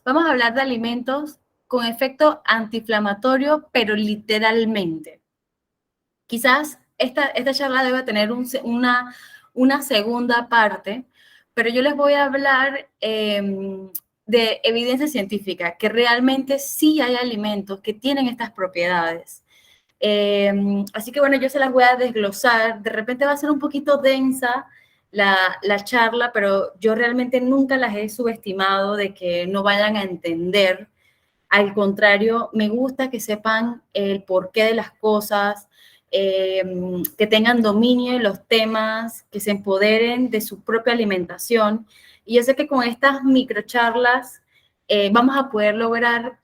vamos a hablar de alimentos con efecto antiinflamatorio, pero literalmente. Quizás esta charla debe tener una segunda parte, pero yo les voy a hablar de evidencia científica, que realmente sí hay alimentos que tienen estas propiedades. Así que bueno, yo se las voy a desglosar. De repente va a ser un poquito densa la charla, pero yo realmente nunca las he subestimado de que no vayan a entender. Al contrario, me gusta que sepan el porqué de las cosas, que tengan dominio en los temas, que se empoderen de su propia alimentación. Y yo sé que con estas microcharlas vamos a poder lograr,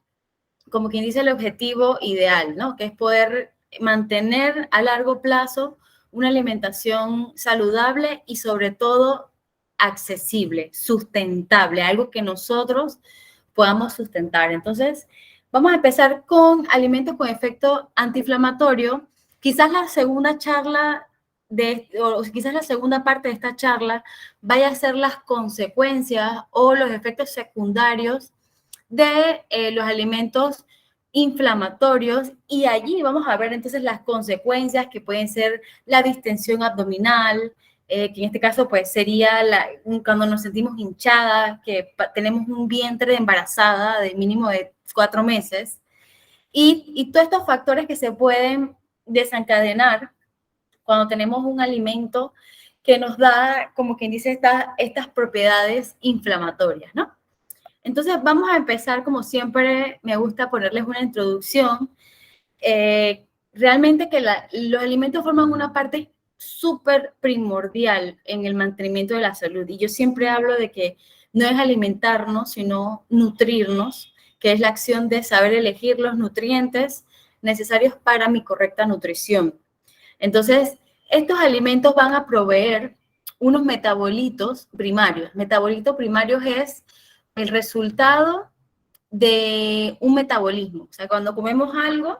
como quien dice, el objetivo ideal, ¿no? Que es poder mantener a largo plazo una alimentación saludable y sobre todo accesible, sustentable, algo que nosotros podamos sustentar. Entonces, vamos a empezar con alimentos con efecto antiinflamatorio. Quizás la segunda charla o quizás la segunda parte de esta charla vaya a ser las consecuencias o los efectos secundarios de los alimentos inflamatorios, y allí vamos a ver entonces las consecuencias que pueden ser la distensión abdominal, que en este caso pues sería cuando nos sentimos hinchadas, que tenemos un vientre de embarazada de mínimo de 4 meses, y todos estos factores que se pueden desencadenar cuando tenemos un alimento que nos da, como quien dice, estas propiedades inflamatorias, ¿no? Entonces vamos a empezar, como siempre, me gusta ponerles una introducción. Realmente que los alimentos forman una parte súper primordial en el mantenimiento de la salud. Y yo siempre hablo de que no es alimentarnos, sino nutrirnos, que es la acción de saber elegir los nutrientes necesarios para mi correcta nutrición. Entonces, estos alimentos van a proveer unos metabolitos primarios. Metabolitos primarios es el resultado de un metabolismo. O sea, cuando comemos algo,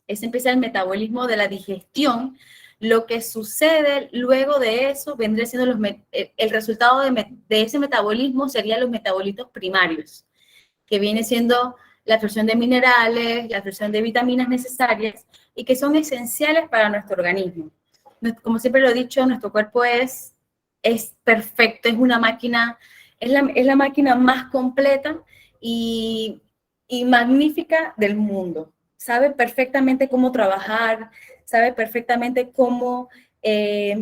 ese empieza el metabolismo de la digestión. Lo que sucede luego de eso vendría siendo el resultado de ese metabolismo serían los metabolitos primarios, que viene siendo la absorción de minerales, la absorción de vitaminas necesarias y que son esenciales para nuestro organismo. Como siempre lo he dicho, nuestro cuerpo es perfecto, es una máquina, es la máquina más completa y, y magnífica del mundo. Sabe perfectamente cómo trabajar, sabe perfectamente cómo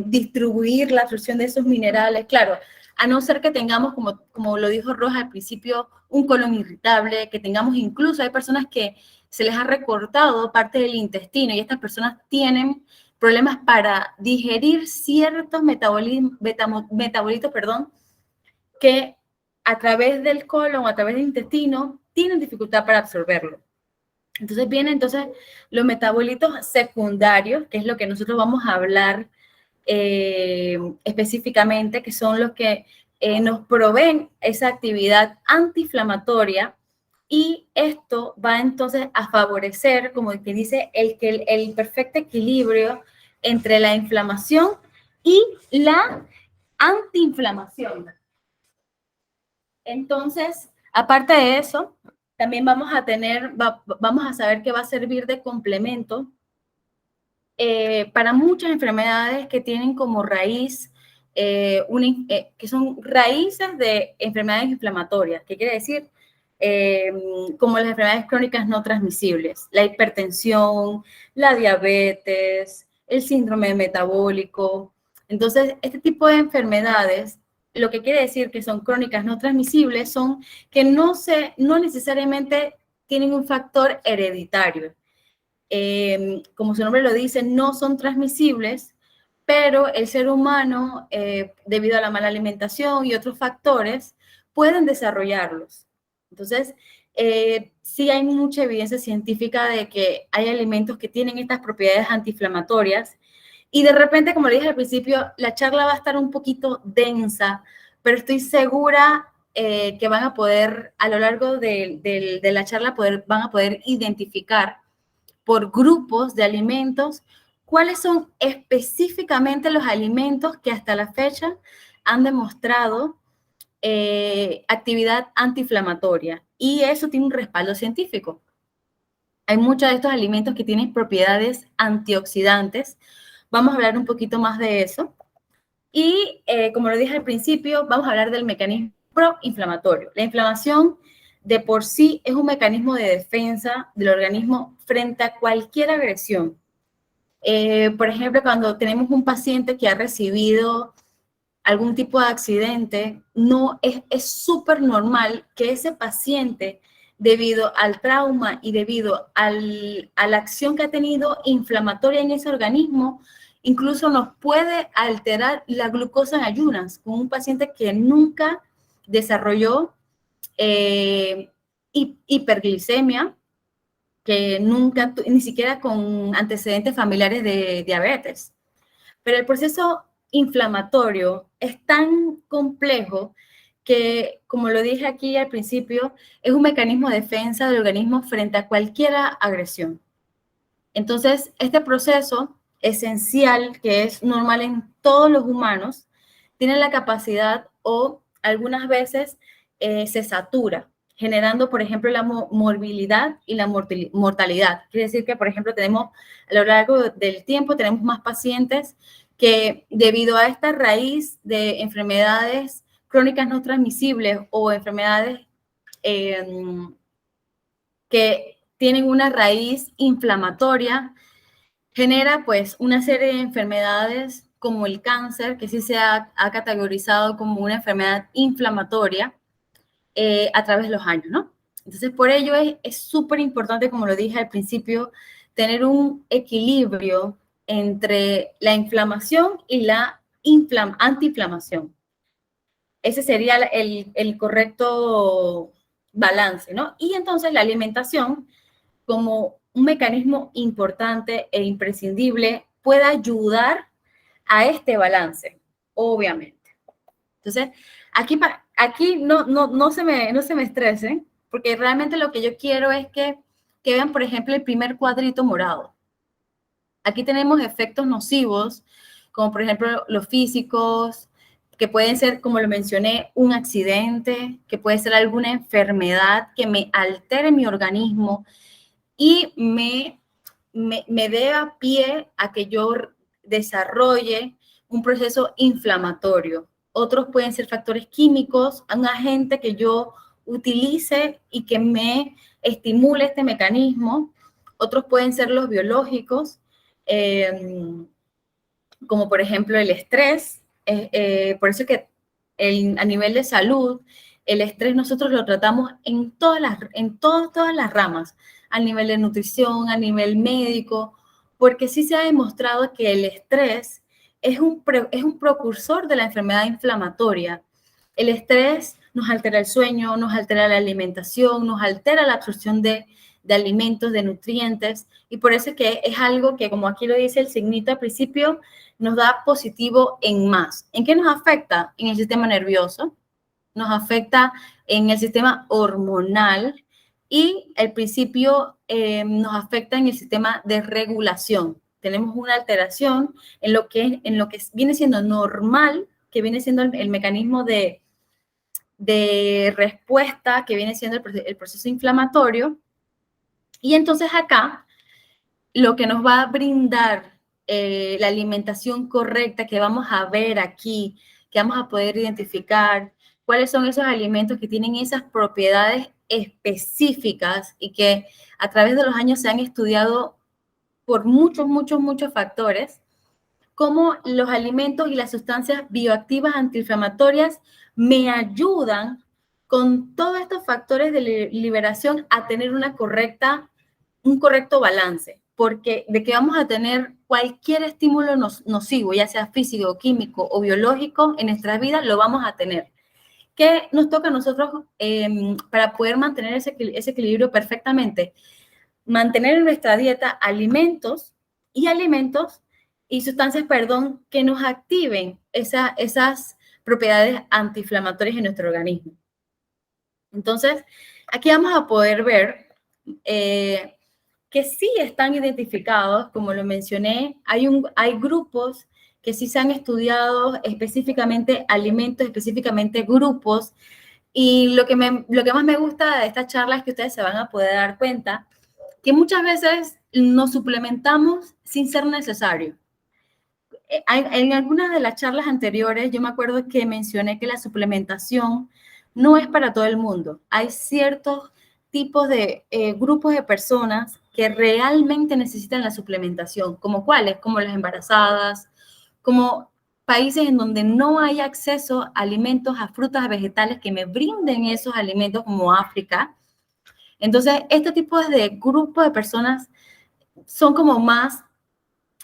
distribuir la absorción de esos minerales. Claro, a no ser que tengamos, como lo dijo Roja al principio, un colon irritable, que tengamos incluso, hay personas que se les ha recortado parte del intestino y estas personas tienen problemas para digerir ciertos metabolitos, que a través del colon, a través del intestino, tienen dificultad para absorberlo. Entonces vienen los metabolitos secundarios, que es lo que nosotros vamos a hablar específicamente, que son los que nos proveen esa actividad antiinflamatoria, y esto va entonces a favorecer, como que dice, el perfecto equilibrio entre la inflamación y la antiinflamación. Entonces, aparte de eso, también vamos a saber que va a servir de complemento para muchas enfermedades que tienen como raíz, que son raíces de enfermedades inflamatorias. ¿Qué quiere decir? Como las enfermedades crónicas no transmisibles, la hipertensión, la diabetes, el síndrome metabólico. Entonces, este tipo de enfermedades, lo que quiere decir que son crónicas no transmisibles, son que no necesariamente tienen un factor hereditario. Como su nombre lo dice, no son transmisibles, pero el ser humano, debido a la mala alimentación y otros factores, pueden desarrollarlos. Entonces, sí hay mucha evidencia científica de que hay alimentos que tienen estas propiedades antiinflamatorias, y de repente, como le dije al principio, la charla va a estar un poquito densa, pero estoy segura que van a poder, a lo largo de la charla, van a poder identificar por grupos de alimentos cuáles son específicamente los alimentos que hasta la fecha han demostrado actividad antiinflamatoria y eso tiene un respaldo científico. Hay muchos de estos alimentos que tienen propiedades antioxidantes. Vamos a hablar un poquito más de eso. Y como lo dije al principio, vamos a hablar del mecanismo proinflamatorio. La inflamación de por sí es un mecanismo de defensa del organismo frente a cualquier agresión. Por ejemplo, cuando tenemos un paciente que ha recibido algún tipo de accidente, no es súper normal que ese paciente, debido al trauma y debido a la acción que ha tenido inflamatoria en ese organismo, incluso nos puede alterar la glucosa en ayunas, con un paciente que nunca desarrolló hiperglicemia, que nunca, ni siquiera con antecedentes familiares de diabetes. Pero el proceso inflamatorio es tan complejo que, como lo dije aquí al principio, es un mecanismo de defensa del organismo frente a cualquier agresión. Entonces, este proceso esencial, que es normal en todos los humanos, tiene la capacidad o algunas veces se satura, generando, por ejemplo, la morbilidad y la mortalidad. Quiere decir que, por ejemplo, tenemos a lo largo del tiempo, tenemos más pacientes que debido a esta raíz de enfermedades crónicas no transmisibles o enfermedades que tienen una raíz inflamatoria, genera pues una serie de enfermedades como el cáncer, que sí se ha categorizado como una enfermedad inflamatoria a través de los años, ¿no? Entonces, por ello es súper importante, como lo dije al principio, tener un equilibrio entre la inflamación y la antiinflamación. Ese sería el correcto balance, ¿no? Y entonces la alimentación, como un mecanismo importante e imprescindible, puede ayudar a este balance, obviamente. Entonces, aquí no se me estresen, porque realmente lo que yo quiero es que vean, por ejemplo, el primer cuadrito morado. Aquí tenemos efectos nocivos, como por ejemplo los físicos, que pueden ser, como lo mencioné, un accidente, que puede ser alguna enfermedad que me altere mi organismo y me dé a pie a que yo desarrolle un proceso inflamatorio. Otros pueden ser factores químicos, un agente que yo utilice y que me estimule este mecanismo. Otros pueden ser los biológicos, como por ejemplo el estrés. Por eso que a nivel de salud, el estrés nosotros lo tratamos en todas las ramas, a nivel de nutrición, a nivel médico, porque sí se ha demostrado que el estrés es un precursor de la enfermedad inflamatoria. El estrés nos altera el sueño, nos altera la alimentación, nos altera la absorción de alimentos, de nutrientes, y por eso que es algo que, como aquí lo dice el signito al principio, nos da positivo en más. ¿En qué nos afecta? En el sistema nervioso, nos afecta en el sistema hormonal y al principio nos afecta en el sistema de regulación. Tenemos una alteración en lo que viene siendo normal, que viene siendo el mecanismo de respuesta, que viene siendo el proceso inflamatorio. Y entonces acá lo que nos va a brindar la alimentación correcta que vamos a ver aquí, que vamos a poder identificar cuáles son esos alimentos que tienen esas propiedades específicas y que a través de los años se han estudiado por muchos factores, cómo los alimentos y las sustancias bioactivas antiinflamatorias me ayudan con todos estos factores de liberación a tener un correcto balance, porque de que vamos a tener cualquier estímulo nocivo, ya sea físico, químico o biológico en nuestra vida, lo vamos a tener. ¿Qué nos toca a nosotros para poder mantener ese equilibrio perfectamente? Mantener en nuestra dieta alimentos y sustancias, perdón, que nos activen esas propiedades antiinflamatorias en nuestro organismo. Entonces, aquí vamos a poder ver que sí están identificados, como lo mencioné, hay grupos que sí se han estudiado específicamente alimentos, específicamente grupos, y lo que más me gusta de esta charla es que ustedes se van a poder dar cuenta que muchas veces nos suplementamos sin ser necesario. En algunas de las charlas anteriores, yo me acuerdo que mencioné que la suplementación no es para todo el mundo. Hay ciertos tipos de grupos de personas que realmente necesitan la suplementación, como cuáles, como las embarazadas, como países en donde no hay acceso a alimentos, a frutas, a vegetales que me brinden esos alimentos, como África. Entonces, este tipo de grupos de personas son como más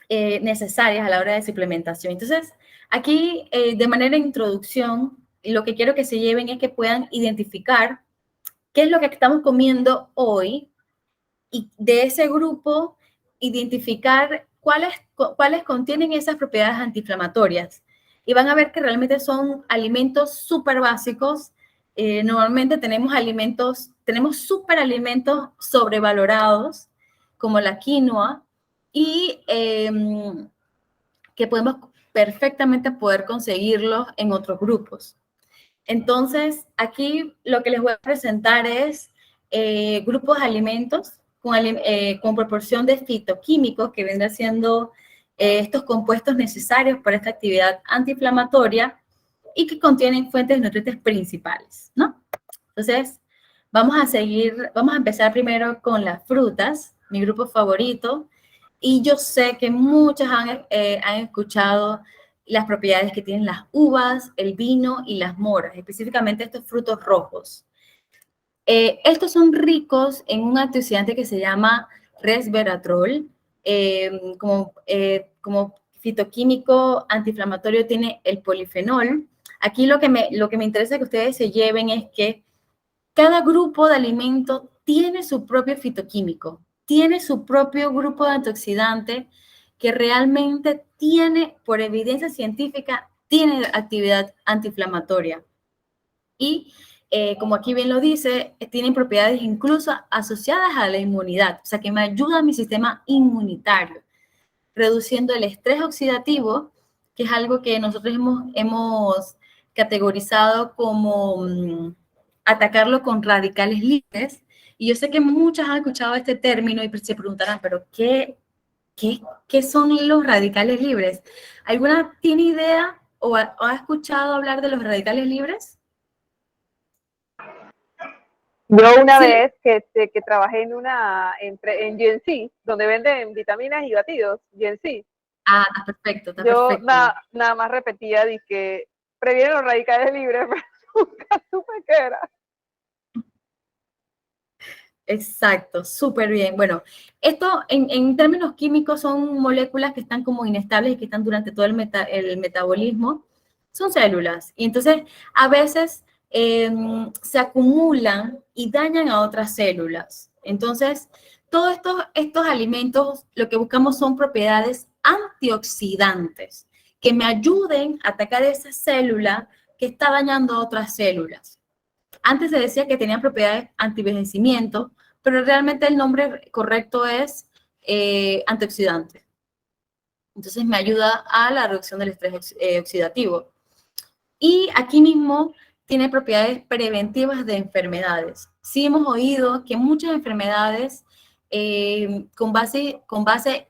necesarias a la hora de suplementación. Entonces, aquí, de manera de introducción, lo que quiero que se lleven es que puedan identificar qué es lo que estamos comiendo hoy y de ese grupo identificar cuáles contienen esas propiedades antiinflamatorias. Y van a ver que realmente son alimentos súper básicos. Normalmente tenemos superalimentos sobrevalorados, como la quinoa, y que podemos perfectamente poder conseguirlos en otros grupos. Entonces, aquí lo que les voy a presentar es grupos de alimentos con proporción de fitoquímicos que vendrán siendo estos compuestos necesarios para esta actividad antiinflamatoria y que contienen fuentes de nutrientes principales, ¿no? Entonces, vamos a empezar primero con las frutas, mi grupo favorito, y yo sé que muchas han escuchado las propiedades que tienen las uvas, el vino y las moras, específicamente estos frutos rojos. Estos son ricos en un antioxidante que se llama resveratrol. Como fitoquímico antiinflamatorio tiene el polifenol. Aquí lo que me interesa que ustedes se lleven es que cada grupo de alimentos tiene su propio fitoquímico, tiene su propio grupo de antioxidante que realmente tiene, por evidencia científica, tiene actividad antiinflamatoria. Y como aquí bien lo dice, tienen propiedades incluso asociadas a la inmunidad, o sea que me ayuda a mi sistema inmunitario, reduciendo el estrés oxidativo, que es algo que nosotros hemos categorizado como atacarlo con radicales libres. Y yo sé que muchas han escuchado este término y se preguntarán, pero ¿qué son los radicales libres? ¿Alguna tiene idea o ha escuchado hablar de los radicales libres? Yo una Sí. vez que trabajé en GNC, donde venden vitaminas y batidos, GNC. Ah, está perfecto, está Yo perfecto. nada más repetía de que previene los radicales libres, pero nunca supe qué era. Exacto, súper bien. Bueno, esto en términos químicos son moléculas que están como inestables y que están durante todo el metabolismo. Son células. Y entonces a veces se acumulan y dañan a otras células. Entonces, todos estos alimentos lo que buscamos son propiedades antioxidantes que me ayuden a atacar esa célula que está dañando a otras células. Antes se decía que tenían propiedades antivejecimiento, pero realmente el nombre correcto es antioxidante. Entonces me ayuda a la reducción del estrés oxidativo. Y aquí mismo tiene propiedades preventivas de enfermedades. Sí hemos oído que muchas enfermedades con base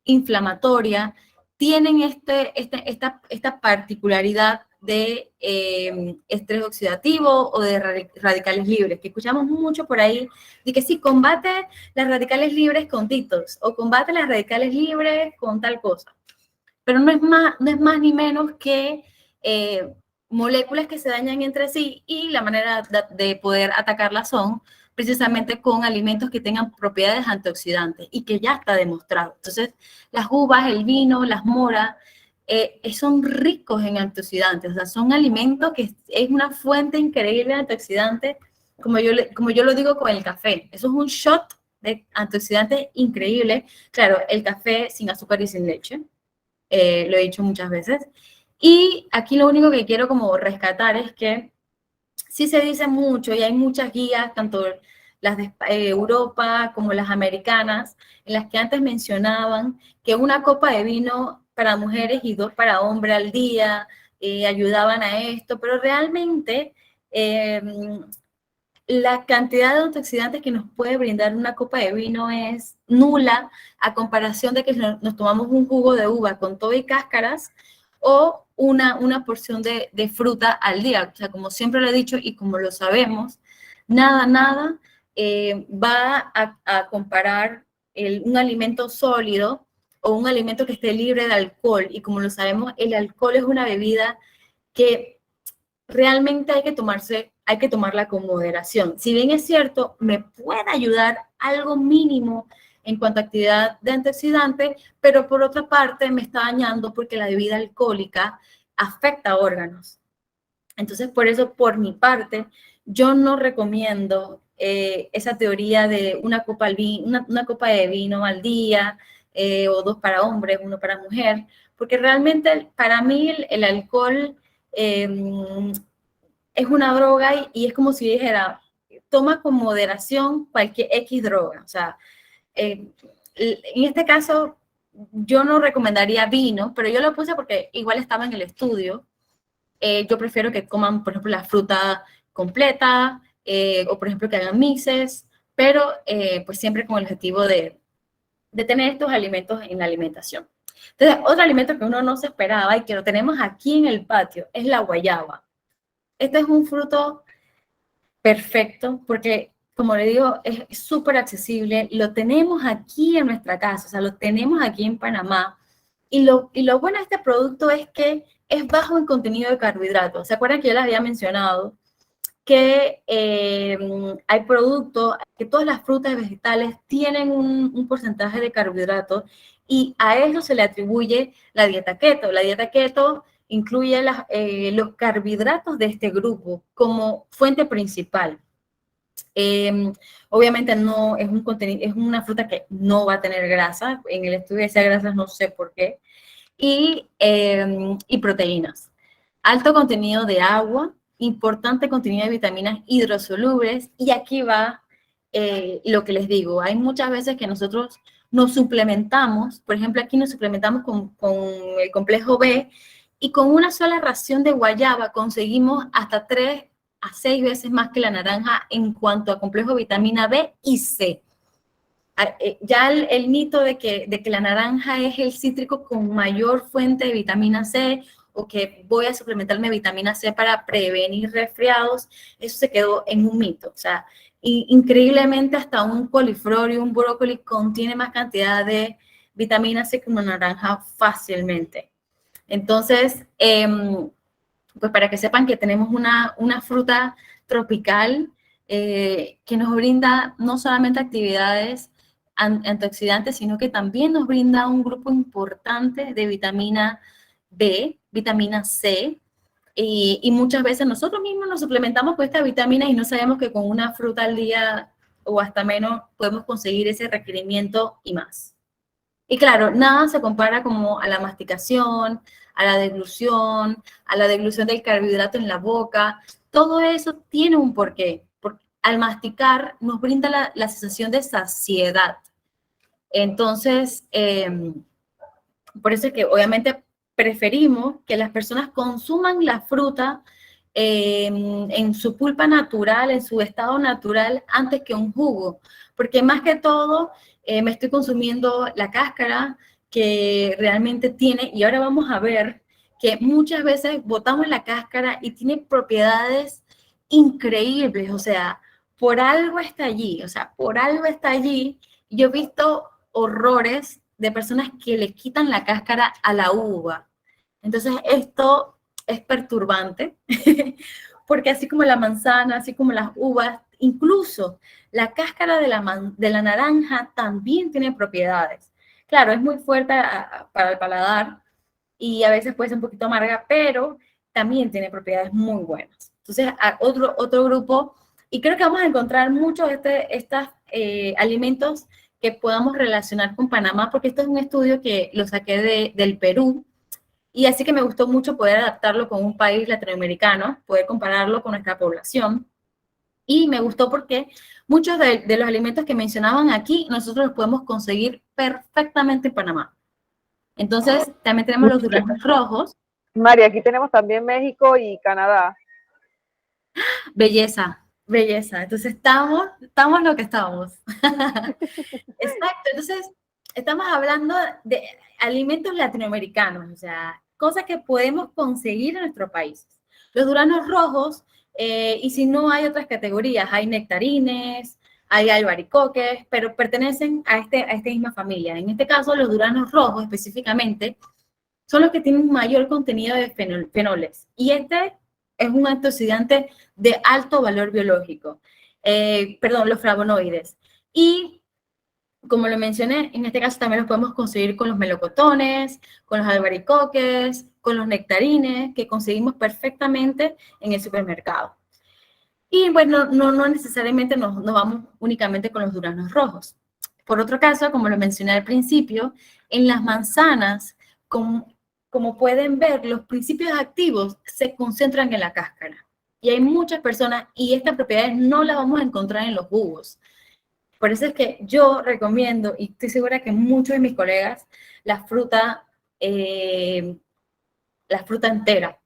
inflamatoria tienen esta particularidad de estrés oxidativo o de radicales libres, que escuchamos mucho por ahí, de que sí, combate las radicales libres con detox o combate las radicales libres con tal cosa. Pero no es más ni menos que moléculas que se dañan entre sí y la manera de poder atacarlas son precisamente con alimentos que tengan propiedades antioxidantes y que ya está demostrado. Entonces, las uvas, el vino, las moras, son ricos en antioxidantes, o sea, son alimentos que es una fuente increíble de antioxidantes, como yo lo digo con el café. Eso es un shot de antioxidantes increíble. Claro, el café sin azúcar y sin leche. Lo he dicho muchas veces. Y aquí lo único que quiero como rescatar es que sí se dice mucho y hay muchas guías, tanto las de Europa como las americanas, en las que antes mencionaban que una copa de vino para mujeres y 2 para hombres al día, ayudaban a esto, pero realmente la cantidad de antioxidantes que nos puede brindar una copa de vino es nula a comparación de que nos tomamos un jugo de uva con todo y cáscaras o una porción de fruta al día. O sea, como siempre lo he dicho y como lo sabemos, nada va a comparar un alimento sólido o un alimento que esté libre de alcohol. Y como lo sabemos, el alcohol es una bebida que realmente hay que tomarla con moderación. Si bien es cierto, me puede ayudar algo mínimo en cuanto a actividad de antioxidante, pero por otra parte me está dañando porque la bebida alcohólica afecta a órganos. Entonces, por eso, por mi parte, yo no recomiendo esa teoría de una copa de vino al día, o 2 para hombres, 1 para mujer, porque realmente para mí el alcohol es una droga y es como si dijera, toma con moderación cualquier X droga. O sea, en este caso, yo no recomendaría vino, pero yo lo puse porque igual estaba en el estudio. Yo prefiero que coman, por ejemplo, la fruta completa, o por ejemplo que hagan mixes, pero pues siempre con el objetivo de tener estos alimentos en la alimentación. Entonces, otro alimento que uno no se esperaba y que lo tenemos aquí en el patio es la guayaba. Este es un fruto perfecto porque, como le digo, es súper accesible. Lo tenemos aquí en nuestra casa, o sea, lo tenemos aquí en Panamá. Y lo bueno de este producto es que es bajo en contenido de carbohidratos. ¿Se acuerdan que yo les había mencionado que hay productos, que todas las frutas y vegetales tienen un porcentaje de carbohidratos y a eso se le atribuye la dieta keto? La dieta keto incluye los carbohidratos de este grupo como fuente principal. Eh, Obviamente no es un contenido, es una fruta que no va a tener grasa. En el estudio decía grasas, no sé por qué. Y proteínas. Alto contenido de agua, importante contenido de vitaminas hidrosolubles. Y aquí va lo que les digo. Hay muchas veces que nosotros nos suplementamos, por ejemplo, aquí nos suplementamos con el complejo B y con una sola ración de guayaba conseguimos hasta 3 a 6 veces más que la naranja en cuanto a complejo de vitamina B y C. Ya el mito de que la naranja es el cítrico con mayor fuente de vitamina C o que voy a suplementarme vitamina C para prevenir resfriados, eso se quedó en un mito. O sea, increíblemente hasta un coliflor y un brócoli contiene más cantidad de vitamina C que una naranja fácilmente. Entonces, pues para que sepan que tenemos una fruta tropical que nos brinda no solamente actividades antioxidantes, sino que también nos brinda un grupo importante de vitamina B, vitamina C, y muchas veces nosotros mismos nos suplementamos con esta vitamina y no sabemos que con una fruta al día o hasta menos podemos conseguir ese requerimiento y más. Y claro, nada se compara como a la masticación, a la deglución del carbohidrato en la boca. Todo eso tiene un porqué. Porque al masticar nos brinda la sensación de saciedad. Entonces, por eso es que obviamente preferimos que las personas consuman la fruta en su pulpa natural, en su estado natural, antes que un jugo. Porque más que todo, me estoy consumiendo la cáscara que realmente tiene, y ahora vamos a ver que muchas veces botamos la cáscara y tiene propiedades increíbles. O sea, por algo está allí, o sea, por algo está allí. Yo he visto horrores de personas que le quitan la cáscara a la uva. Entonces, esto es perturbante, porque así como la manzana, así como las uvas, incluso la cáscara de la naranja también tiene propiedades. Claro, es muy fuerte para el paladar y a veces puede ser un poquito amarga, pero también tiene propiedades muy buenas. Entonces, otro grupo, y creo que vamos a encontrar muchos de estos alimentos que podamos relacionar con Panamá, porque esto es un estudio que lo saqué del Perú, y así que me gustó mucho poder adaptarlo con un país latinoamericano, poder compararlo con nuestra población. Y me gustó porque muchos de los alimentos que mencionaban aquí, nosotros los podemos conseguir perfectamente en Panamá. Entonces, también tenemos los duraznos rojos. María, aquí tenemos también México y Canadá. Belleza, belleza. Entonces, estamos lo que estamos. Exacto. Entonces, estamos hablando de alimentos latinoamericanos, o sea, cosas que podemos conseguir en nuestro país. Los duraznos rojos, y si no hay otras categorías, hay nectarines, hay albaricoques, pero pertenecen a esta misma familia. En este caso, los duraznos rojos específicamente son los que tienen un mayor contenido de fenoles. Y este es un antioxidante de alto valor biológico. Perdón, los flavonoides. Y como lo mencioné, en este caso también los podemos conseguir con los melocotones, con los albaricoques, con los nectarines, que conseguimos perfectamente en el supermercado. Y bueno, no necesariamente nos vamos únicamente con los duraznos rojos. Por otro caso, como lo mencioné al principio, en las manzanas, como pueden ver, los principios activos se concentran en la cáscara. Y hay muchas personas, y estas propiedades no las vamos a encontrar en los jugos. Por eso es que yo recomiendo, y estoy segura que muchos de mis colegas, la fruta, la fruta entera,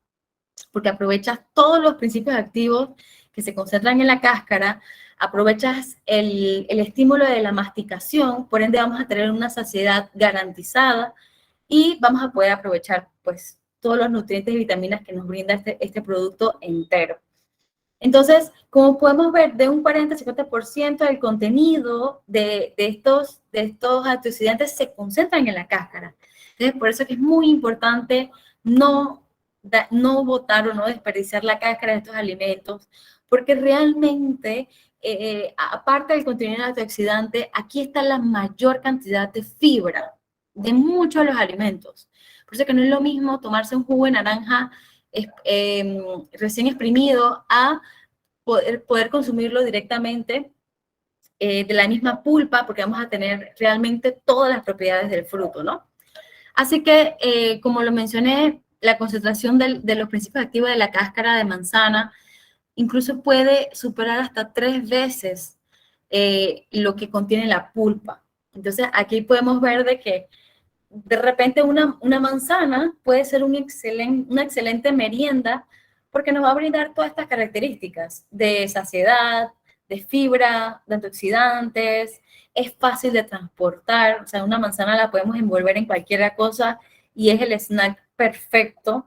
porque aprovechas todos los principios activos que se concentran en la cáscara, aprovechas el estímulo de la masticación, por ende vamos a tener una saciedad garantizada y vamos a poder aprovechar pues todos los nutrientes y vitaminas que nos brinda este producto entero. Entonces, como podemos ver, de un 40-50% del contenido de estos antioxidantes se concentran en la cáscara. Entonces, por eso es que es muy importante no botar o no desperdiciar la cáscara de estos alimentos, porque realmente, aparte del contenido antioxidante, aquí está la mayor cantidad de fibra de muchos de los alimentos. Por eso que no es lo mismo tomarse un jugo de naranja recién exprimido a poder consumirlo directamente de la misma pulpa, porque vamos a tener realmente todas las propiedades del fruto, ¿no? Así que, como lo mencioné, la concentración de los principios activos de la cáscara de manzana incluso puede superar hasta 3 veces lo que contiene la pulpa. Entonces, aquí podemos ver de que de repente una manzana puede ser una excelente merienda porque nos va a brindar todas estas características de saciedad, de fibra, de antioxidantes, es fácil de transportar, o sea, una manzana la podemos envolver en cualquier cosa y es el snack perfecto.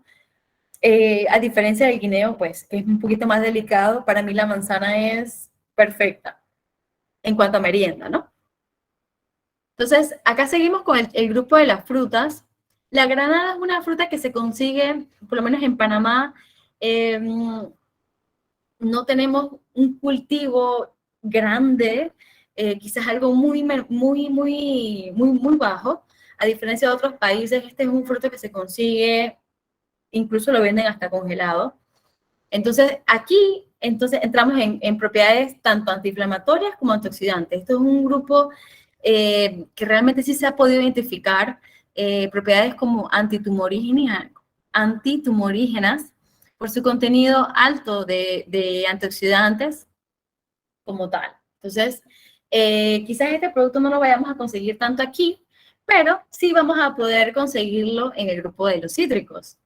A diferencia del guineo, pues, que es un poquito más delicado, para mí la manzana es perfecta en cuanto a merienda, ¿no? Entonces, acá seguimos con el grupo de las frutas. La granada es una fruta que se consigue, por lo menos en Panamá, no tenemos un cultivo grande, quizás algo muy bajo. A diferencia de otros países, este es un fruto que se consigue, incluso lo venden hasta congelado. Entonces, aquí entramos en propiedades tanto antiinflamatorias como antioxidantes. Esto es un grupo que realmente sí se ha podido identificar propiedades como antitumorígenas por su contenido alto de antioxidantes como tal. Entonces, quizás este producto no lo vayamos a conseguir tanto aquí, pero sí vamos a poder conseguirlo en el grupo de los cítricos.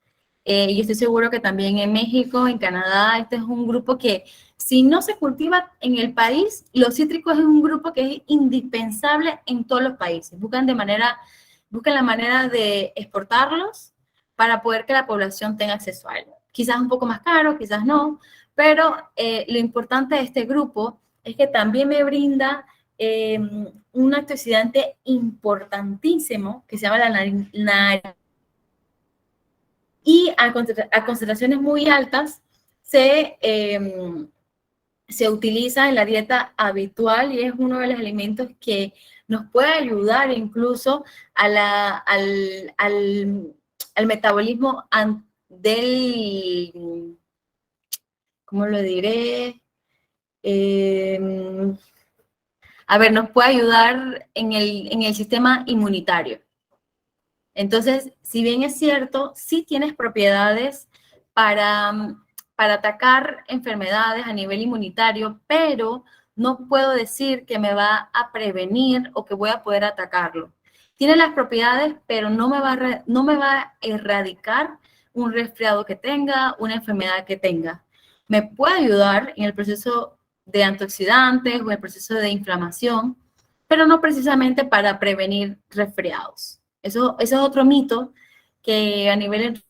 Y estoy seguro que también en México, en Canadá, este es un grupo que si no se cultiva en el país, los cítricos es un grupo que es indispensable en todos los países. Buscan la manera de exportarlos para poder que la población tenga acceso a él. Quizás un poco más caro, quizás no, pero lo importante de este grupo es que también me brinda un antioxidante importantísimo que se llama la y a concentraciones muy altas se utiliza en la dieta habitual y es uno de los alimentos que nos puede ayudar incluso al metabolismo del, ¿cómo lo diré? A ver, nos puede ayudar en el sistema inmunitario. Entonces, si bien es cierto, sí tienes propiedades para atacar enfermedades a nivel inmunitario, pero no puedo decir que me va a prevenir o que voy a poder atacarlo. tiene las propiedades, pero no me va a erradicar un resfriado que tenga, una enfermedad que tenga. Me puede ayudar en el proceso de antioxidantes o en el proceso de inflamación, pero no precisamente para prevenir resfriados. Eso es otro mito que a nivel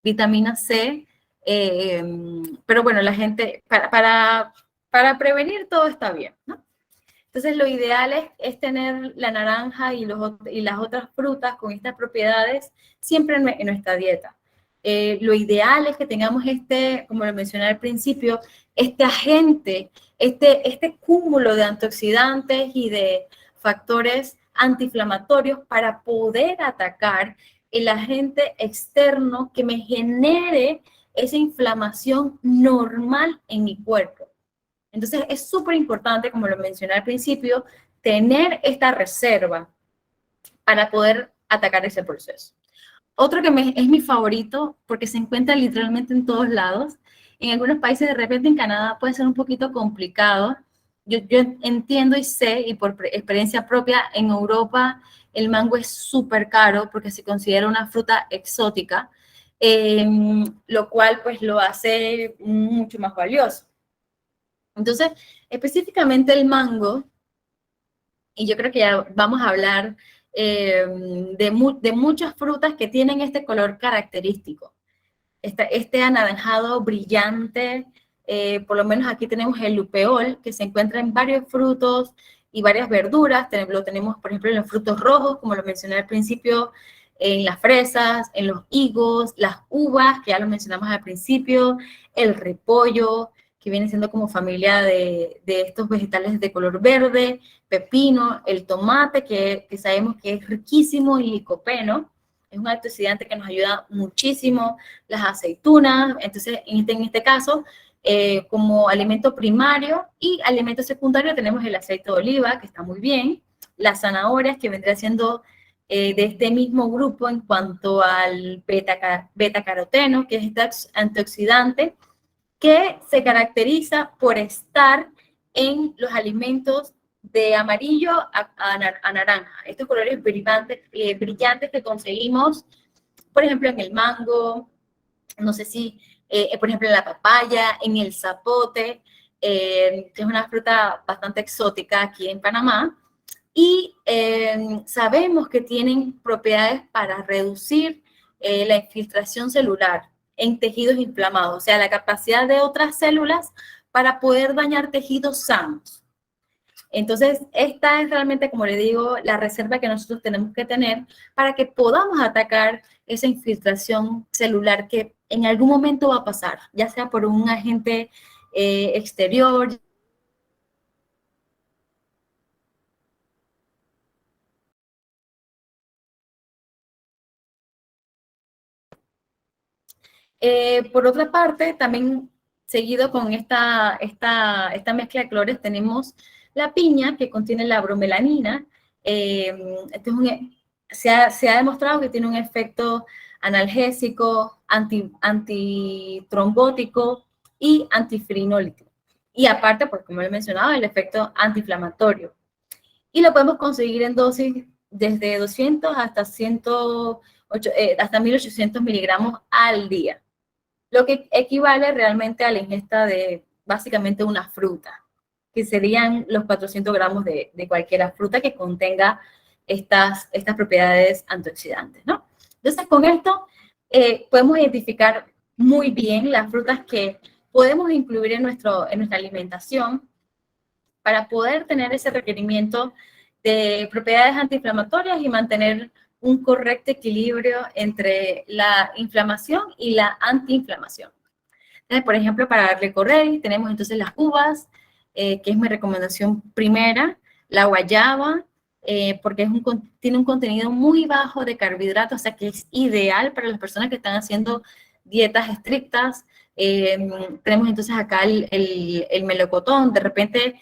vitamina C, pero bueno, la gente, para prevenir todo está bien, ¿no? Entonces, lo ideal es tener la naranja y las otras frutas con estas propiedades siempre en nuestra dieta. Lo ideal es que tengamos como lo mencioné al principio, este agente, este cúmulo de antioxidantes y de factores antiinflamatorios para poder atacar el agente externo que me genere esa inflamación normal en mi cuerpo. Entonces, es súper importante, como lo mencioné al principio, tener esta reserva para poder atacar ese proceso. Otro que es mi favorito, porque se encuentra literalmente en todos lados. En algunos países, de repente en Canadá puede ser un poquito complicado. Yo entiendo y sé, y por experiencia propia, en Europa el mango es súper caro porque se considera una fruta exótica, lo cual pues lo hace mucho más valioso. Entonces, específicamente el mango, y yo creo que ya vamos a hablar de muchas frutas que tienen este color característico, este anaranjado brillante, por lo menos aquí tenemos el lupeol, que se encuentra en varios frutos y varias verduras, lo tenemos por ejemplo en los frutos rojos, como lo mencioné al principio, en las fresas, en los higos, las uvas, que ya lo mencionamos al principio, el repollo, que viene siendo como familia de estos vegetales de color verde, pepino, el tomate, que sabemos que es riquísimo y licopeno, es un antioxidante que nos ayuda muchísimo, las aceitunas, entonces en este caso, como alimento primario y alimento secundario tenemos el aceite de oliva, que está muy bien, las zanahorias, que vendría siendo de este mismo grupo en cuanto al beta-caroteno, que es este antioxidante, que se caracteriza por estar en los alimentos de amarillo a naranja. Estos colores brillantes que conseguimos, por ejemplo, en el mango, no sé si, por ejemplo, en la papaya, en el zapote, que es una fruta bastante exótica aquí en Panamá, y sabemos que tienen propiedades para reducir la infiltración celular en tejidos inflamados, o sea, la capacidad de otras células para poder dañar tejidos sanos. Entonces, esta es realmente, como le digo, la reserva que nosotros tenemos que tener para que podamos atacar esa infiltración celular que en algún momento va a pasar, ya sea por un agente exterior. Por otra parte, también seguido con esta mezcla de colores, tenemos la piña, que contiene la bromelanina. Este se ha demostrado que tiene un efecto analgésico, antitrombótico y antifibrinolítico. Y aparte, pues como he mencionado, el efecto antiinflamatorio. Y lo podemos conseguir en dosis desde 200 hasta 1800 miligramos al día, lo que equivale realmente a la ingesta de básicamente una fruta, que serían los 400 gramos de cualquier fruta que contenga estas propiedades antioxidantes, ¿no? Entonces, con esto podemos identificar muy bien las frutas que podemos incluir en nuestra alimentación para poder tener ese requerimiento de propiedades antiinflamatorias y mantener un correcto equilibrio entre la inflamación y la antiinflamación. Entonces, por ejemplo, para darle correr, tenemos entonces las uvas, que es mi recomendación primera, la guayaba, porque tiene un contenido muy bajo de carbohidratos, o sea que es ideal para las personas que están haciendo dietas estrictas. Tenemos entonces acá el melocotón, de repente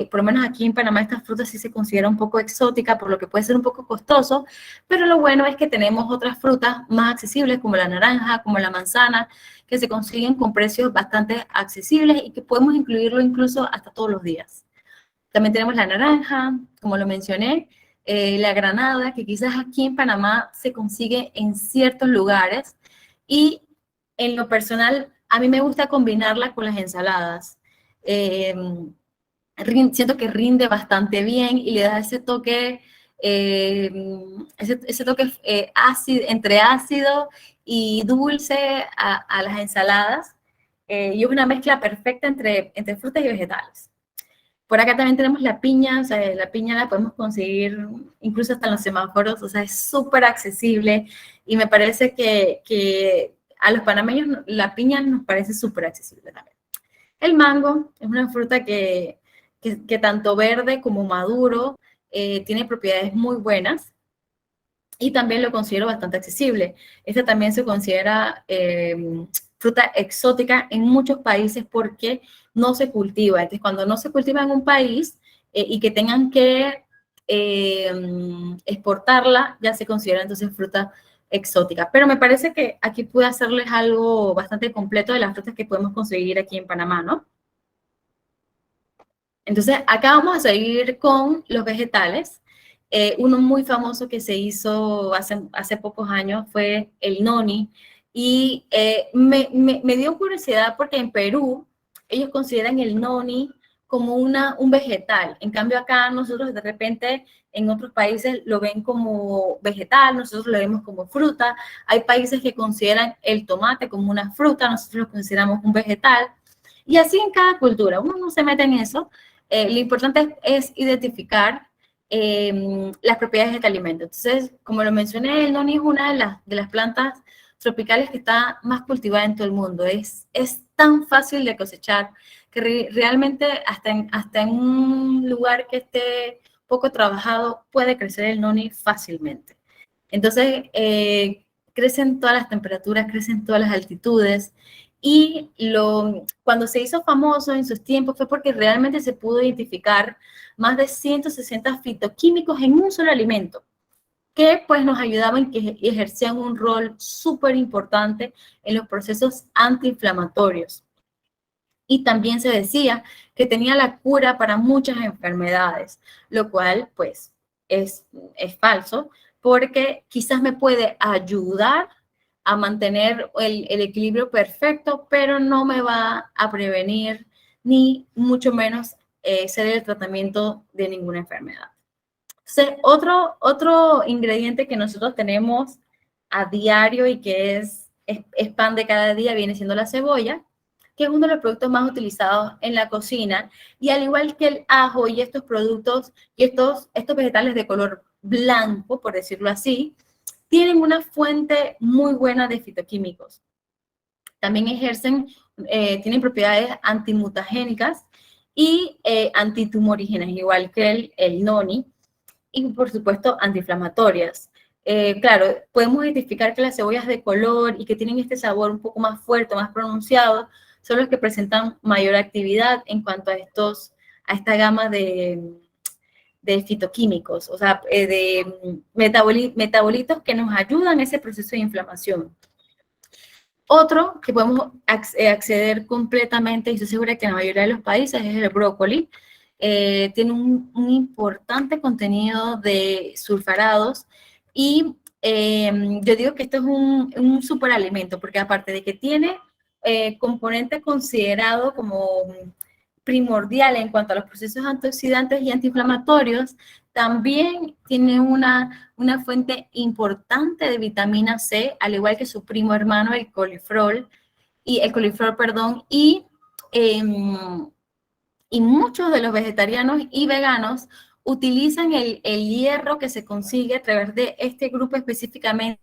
por lo menos aquí en Panamá esta fruta sí se considera un poco exótica, por lo que puede ser un poco costoso, pero lo bueno es que tenemos otras frutas más accesibles como la naranja, como la manzana, que se consiguen con precios bastante accesibles y que podemos incluirlo incluso hasta todos los días. También tenemos la naranja, como lo mencioné, la granada, que quizás aquí en Panamá se consigue en ciertos lugares, y en lo personal a mí me gusta combinarla con las ensaladas. Siento que rinde bastante bien y le da ese toque, ese toque ácido, entre ácido y dulce a las ensaladas. Y es una mezcla perfecta entre frutas y vegetales. Por acá también tenemos la piña, o sea, la piña la podemos conseguir incluso hasta en los semáforos, o sea, es súper accesible y me parece que a los panameños la piña nos parece súper accesible también. El mango es una fruta que tanto verde como maduro tiene propiedades muy buenas y también lo considero bastante accesible. Este también se considera fruta exótica en muchos países porque no se cultiva. Entonces, cuando no se cultiva en un país y que tengan que exportarla, ya se considera entonces fruta exótica. Pero me parece que aquí pude hacerles algo bastante completo de las frutas que podemos conseguir aquí en Panamá, ¿no? Entonces, acá vamos a seguir con los vegetales. Uno muy famoso que se hizo hace pocos años fue el noni. Y me dio curiosidad porque en Perú ellos consideran el noni como un vegetal. En cambio, acá nosotros de repente en otros países lo ven como vegetal, nosotros lo vemos como fruta. Hay países que consideran el tomate como una fruta, nosotros lo consideramos un vegetal. Y así en cada cultura, uno no se mete en eso. Lo importante es identificar las propiedades de este alimento. Entonces, como lo mencioné, el noni es una de las plantas tropicales que está más cultivada en todo el mundo. Es tan fácil de cosechar que realmente hasta en un lugar que esté poco trabajado puede crecer el noni fácilmente. Entonces, crecen todas las temperaturas, crecen todas las altitudes, y cuando se hizo famoso en sus tiempos fue porque realmente se pudo identificar más de 160 fitoquímicos en un solo alimento, que pues nos ayudaban, que ejercían un rol súper importante en los procesos antiinflamatorios. Y también se decía que tenía la cura para muchas enfermedades, lo cual pues es falso, porque quizás me puede ayudar a mantener el equilibrio perfecto, pero no me va a prevenir ni mucho menos ser el tratamiento de ninguna enfermedad. Entonces, otro ingrediente que nosotros tenemos a diario y que es pan de cada día viene siendo la cebolla, que es uno de los productos más utilizados en la cocina, y al igual que el ajo y estos productos y estos vegetales de color blanco, por decirlo así, tienen una fuente muy buena de fitoquímicos. También tienen propiedades antimutagénicas y antitumorígenas, igual que el noni, y por supuesto antiinflamatorias. Claro, podemos identificar que las cebollas de color y que tienen este sabor un poco más fuerte, más pronunciado, son los que presentan mayor actividad en cuanto a esta gama de fitoquímicos, o sea, de metabolitos que nos ayudan a ese proceso de inflamación. Otro que podemos acceder completamente, y estoy segura que en la mayoría de los países, es el brócoli. Tiene un importante contenido de sulfarados, y yo digo que esto es un superalimento, porque aparte de que tiene componente considerado como primordial en cuanto a los procesos antioxidantes y antiinflamatorios, también tiene una fuente importante de vitamina C, al igual que su primo hermano, el coliflor, y muchos de los vegetarianos y veganos utilizan el hierro que se consigue a través de este grupo específicamente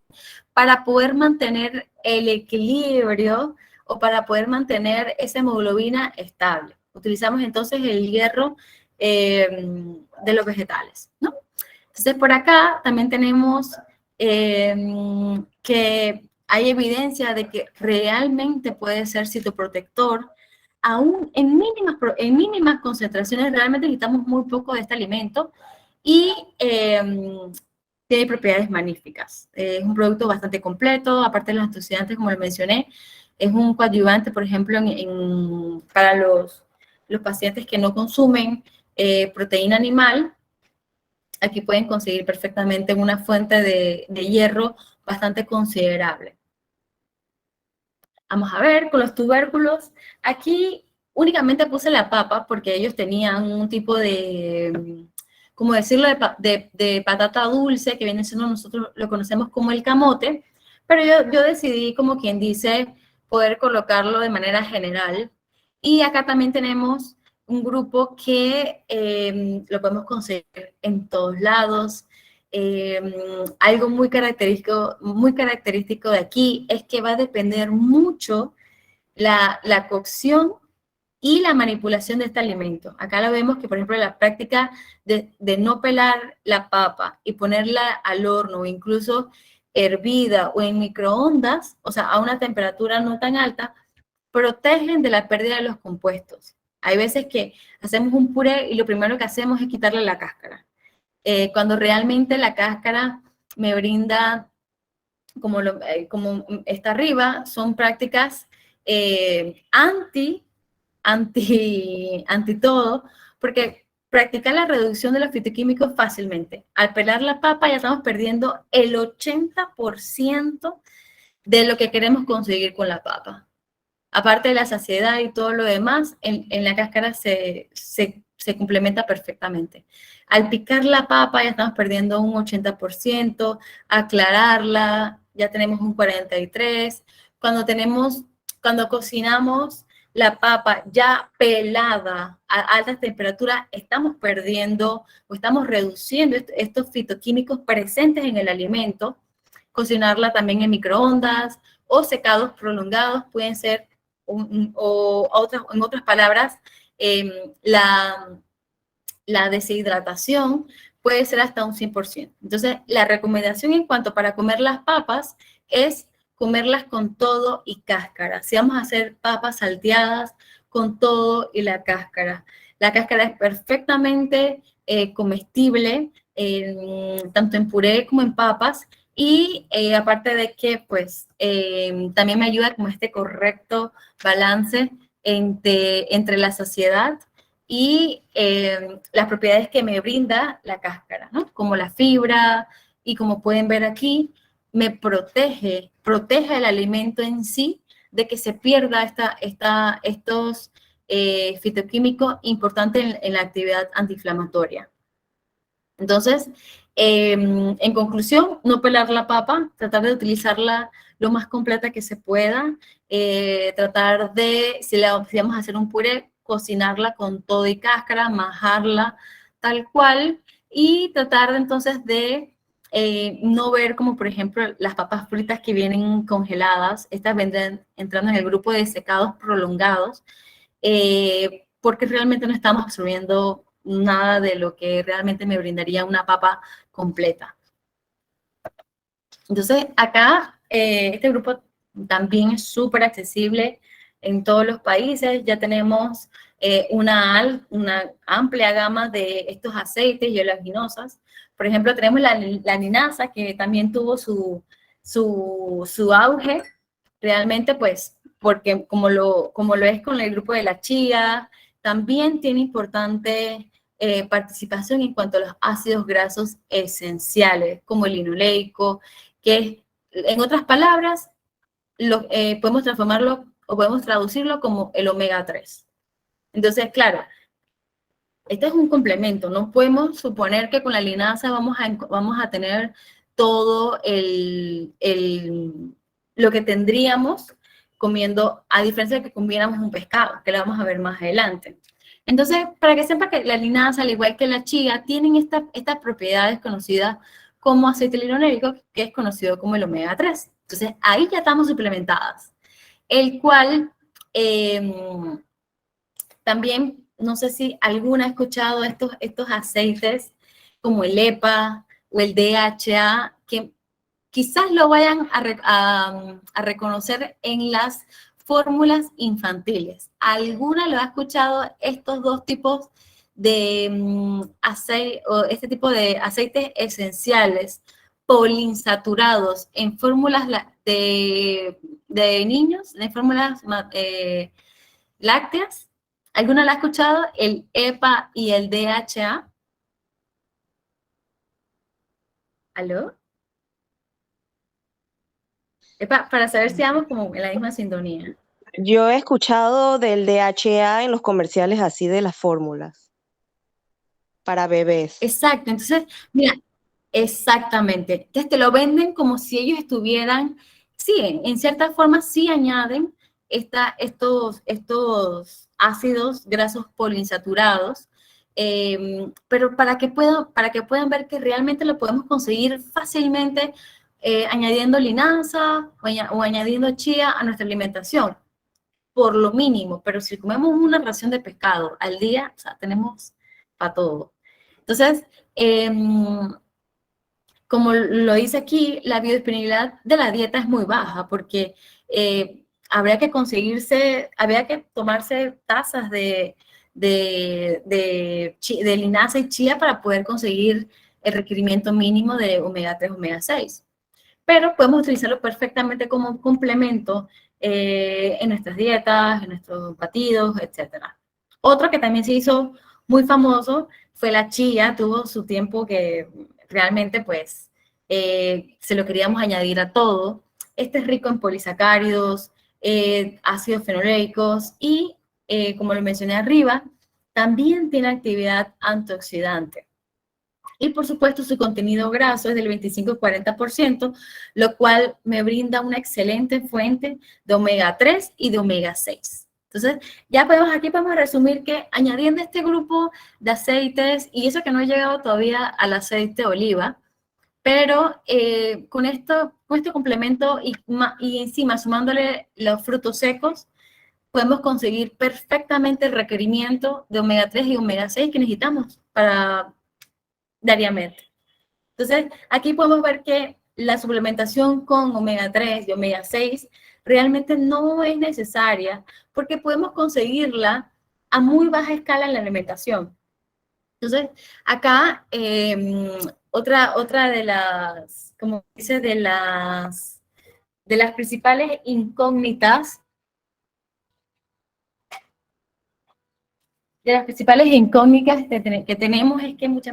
para poder mantener el equilibrio o para poder mantener esa hemoglobina estable. Utilizamos entonces el hierro de los vegetales, ¿no? Entonces, por acá también tenemos que hay evidencia de que realmente puede ser citoprotector aún en mínimas concentraciones, realmente necesitamos muy poco de este alimento y tiene propiedades magníficas. Es un producto bastante completo, aparte de los antioxidantes, como lo mencioné, es un coadyuvante, por ejemplo, para los pacientes que no consumen proteína animal. Aquí pueden conseguir perfectamente una fuente de hierro bastante considerable. Vamos a ver, con los tubérculos, aquí únicamente puse la papa porque ellos tenían un tipo de, como decirlo, de patata dulce, que viene siendo, nosotros lo conocemos como el camote, pero yo decidí, como quien dice, poder colocarlo de manera general. Y acá también tenemos un grupo que lo podemos conseguir en todos lados. Algo muy característico de aquí es que va a depender mucho la cocción y la manipulación de este alimento. Acá lo vemos que, por ejemplo, la práctica de no pelar la papa y ponerla al horno o incluso hervida o en microondas, o sea, a una temperatura no tan alta, protegen de la pérdida de los compuestos. Hay veces que hacemos un puré y lo primero que hacemos es quitarle la cáscara. Cuando realmente la cáscara me brinda, como está arriba, son prácticas anti todo, porque practicar la reducción de los fitoquímicos fácilmente. Al pelar la papa ya estamos perdiendo el 80% de lo que queremos conseguir con la papa. Aparte de la saciedad y todo lo demás, en la cáscara se complementa perfectamente. Al picar la papa ya estamos perdiendo un 80%, aclararla ya tenemos un 43%. Cuando cocinamos la papa ya pelada a altas temperaturas, estamos perdiendo o estamos reduciendo estos fitoquímicos presentes en el alimento. Cocinarla también en microondas o secados prolongados pueden ser, en otras palabras, la deshidratación puede ser hasta un 100%. Entonces, la recomendación en cuanto para comer las papas es comerlas con todo y cáscara. Si vamos a hacer papas salteadas, con todo y la cáscara. La cáscara es perfectamente comestible, tanto en puré como en papas, y aparte de que, pues, también me ayuda como este correcto balance entre la saciedad y las propiedades que me brinda la cáscara, ¿no? Como la fibra, y como pueden ver aquí, me protege el alimento en sí de que se pierda estos fitoquímicos importantes en la actividad antiinflamatoria. Entonces, en conclusión, no pelar la papa, tratar de utilizarla lo más completa que se pueda, tratar de, si vamos a hacer un puré, cocinarla con todo y cáscara, majarla tal cual, y tratar entonces de no ver como, por ejemplo, las papas fritas que vienen congeladas. Estas vendrán entrando en el grupo de secados prolongados, porque realmente no estamos absorbiendo nada de lo que realmente me brindaría una papa completa. Entonces, acá este grupo también es súper accesible en todos los países. Ya tenemos una amplia gama de estos aceites y oleaginosas. Por ejemplo, tenemos la linaza, que también tuvo su auge, realmente, pues, porque como lo es con el grupo de la chía, también tiene importante participación en cuanto a los ácidos grasos esenciales, como el linoleico, que en otras palabras, podemos transformarlo o podemos traducirlo como el omega 3. Entonces, claro, este es un complemento. No podemos suponer que con la linaza vamos a tener todo lo que tendríamos comiendo, a diferencia de que comiéramos un pescado, que lo vamos a ver más adelante. Entonces, para que sepa que la linaza, al igual que la chía, tienen estas propiedades conocidas como aceite linoléico, que es conocido como el omega 3. Entonces, ahí ya estamos suplementadas, el cual también, no sé si alguna ha escuchado estos aceites como el EPA o el DHA, que quizás lo vayan a reconocer en las fórmulas infantiles. ¿Alguna lo ha escuchado estos dos tipos de aceite, o este tipo de aceites esenciales poliinsaturados en fórmulas de niños, en fórmulas lácteas? ¿Alguna la ha escuchado? El EPA y el DHA. ¿Aló? EPA, para saber si vamos como en la misma sintonía. Yo he escuchado del DHA en los comerciales así de las fórmulas para bebés. Exacto, entonces, mira, exactamente. Entonces te lo venden como si ellos estuvieran, sí, en cierta forma sí añaden estos ácidos grasos poliinsaturados, pero para que puedan ver que realmente lo podemos conseguir fácilmente añadiendo linaza o añadiendo chía a nuestra alimentación, por lo mínimo, pero si comemos una ración de pescado al día, o sea, tenemos para todo. Entonces, como lo dice aquí, la biodisponibilidad de la dieta es muy baja porque habría que tomarse tazas de linaza y chía para poder conseguir el requerimiento mínimo de omega 3, omega 6. Pero podemos utilizarlo perfectamente como un complemento en nuestras dietas, en nuestros batidos, etc. Otro que también se hizo muy famoso fue la chía, tuvo su tiempo que realmente pues se lo queríamos añadir a todo. Este es rico en polisacáridos, ácidos fenoleicos y, como lo mencioné arriba, también tiene actividad antioxidante. Y por supuesto su contenido graso es del 25-40%, lo cual me brinda una excelente fuente de omega 3 y de omega 6. Entonces, aquí podemos resumir que añadiendo este grupo de aceites, y eso que no he llegado todavía al aceite de oliva, pero con este complemento y encima sumándole los frutos secos, podemos conseguir perfectamente el requerimiento de omega 3 y omega 6 que necesitamos para diariamente. Entonces, aquí podemos ver que la suplementación con omega 3 y omega 6 realmente no es necesaria porque podemos conseguirla a muy baja escala en la alimentación. Entonces, acá otra de las, como dice, de las principales incógnitas que tenemos es que mucha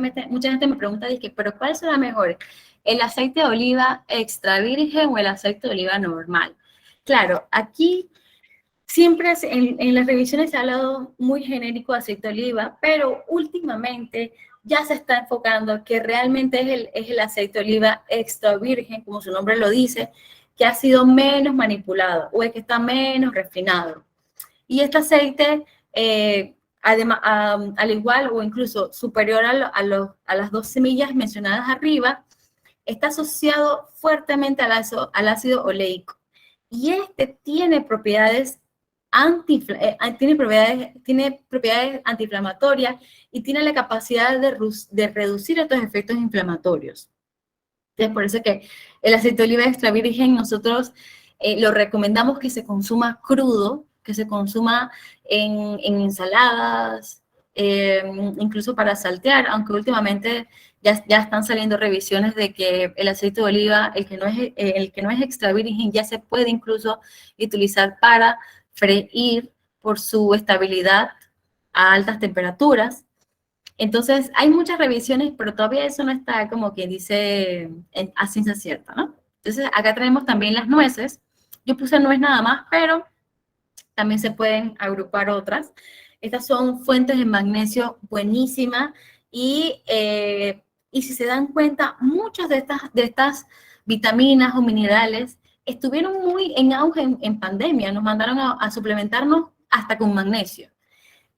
gente me pregunta, dice, pero ¿cuál será mejor? ¿El aceite de oliva extra virgen o el aceite de oliva normal? Claro, aquí siempre en las revisiones se ha hablado muy genérico de aceite de oliva, pero últimamente ya se está enfocando que realmente es el aceite de oliva extra virgen, como su nombre lo dice, que ha sido menos manipulado o el que está menos refinado. Y este aceite, además, al igual o incluso superior a las dos semillas mencionadas arriba, está asociado fuertemente al ácido oleico. Y este tiene propiedades tiene propiedades antiinflamatorias y tiene la capacidad de reducir estos efectos inflamatorios. Entonces, por eso que el aceite de oliva extra virgen nosotros lo recomendamos que se consuma crudo, que se consuma en ensaladas, incluso para saltear, aunque últimamente ya están saliendo revisiones de que el aceite de oliva, el que no es extra virgen, ya se puede incluso utilizar para freír por su estabilidad a altas temperaturas. Entonces, hay muchas revisiones, pero todavía eso no está como quien dice a ciencia cierta, ¿no? Entonces, acá tenemos también las nueces. Yo puse nuez nada más, pero también se pueden agrupar otras. Estas son fuentes de magnesio buenísimas y si se dan cuenta, muchas de estas vitaminas o minerales estuvieron muy en auge en pandemia. Nos mandaron a suplementarnos hasta con magnesio.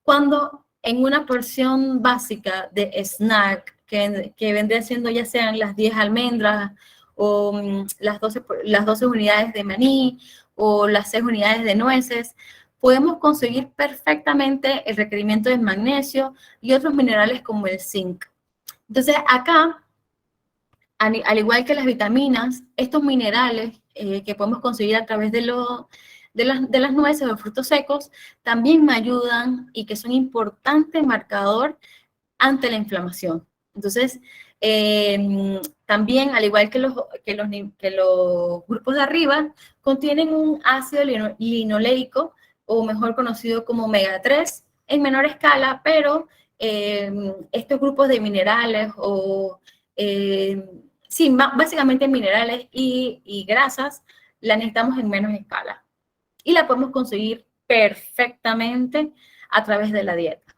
Cuando en una porción básica de snack, que vendría siendo ya sean las 10 almendras o las 12 unidades de maní o las 6 unidades de nueces, podemos conseguir perfectamente el requerimiento de magnesio y otros minerales como el zinc. Entonces, acá, al igual que las vitaminas, estos minerales que podemos conseguir a través de de las nueces o frutos secos también me ayudan y que son importante marcador ante la inflamación. Entonces, también, al igual que los grupos de arriba, contienen un ácido linoleico, o mejor conocido como omega 3, en menor escala, pero estos grupos de minerales sí, básicamente minerales y grasas, la necesitamos en menos escala. Y la podemos conseguir perfectamente a través de la dieta.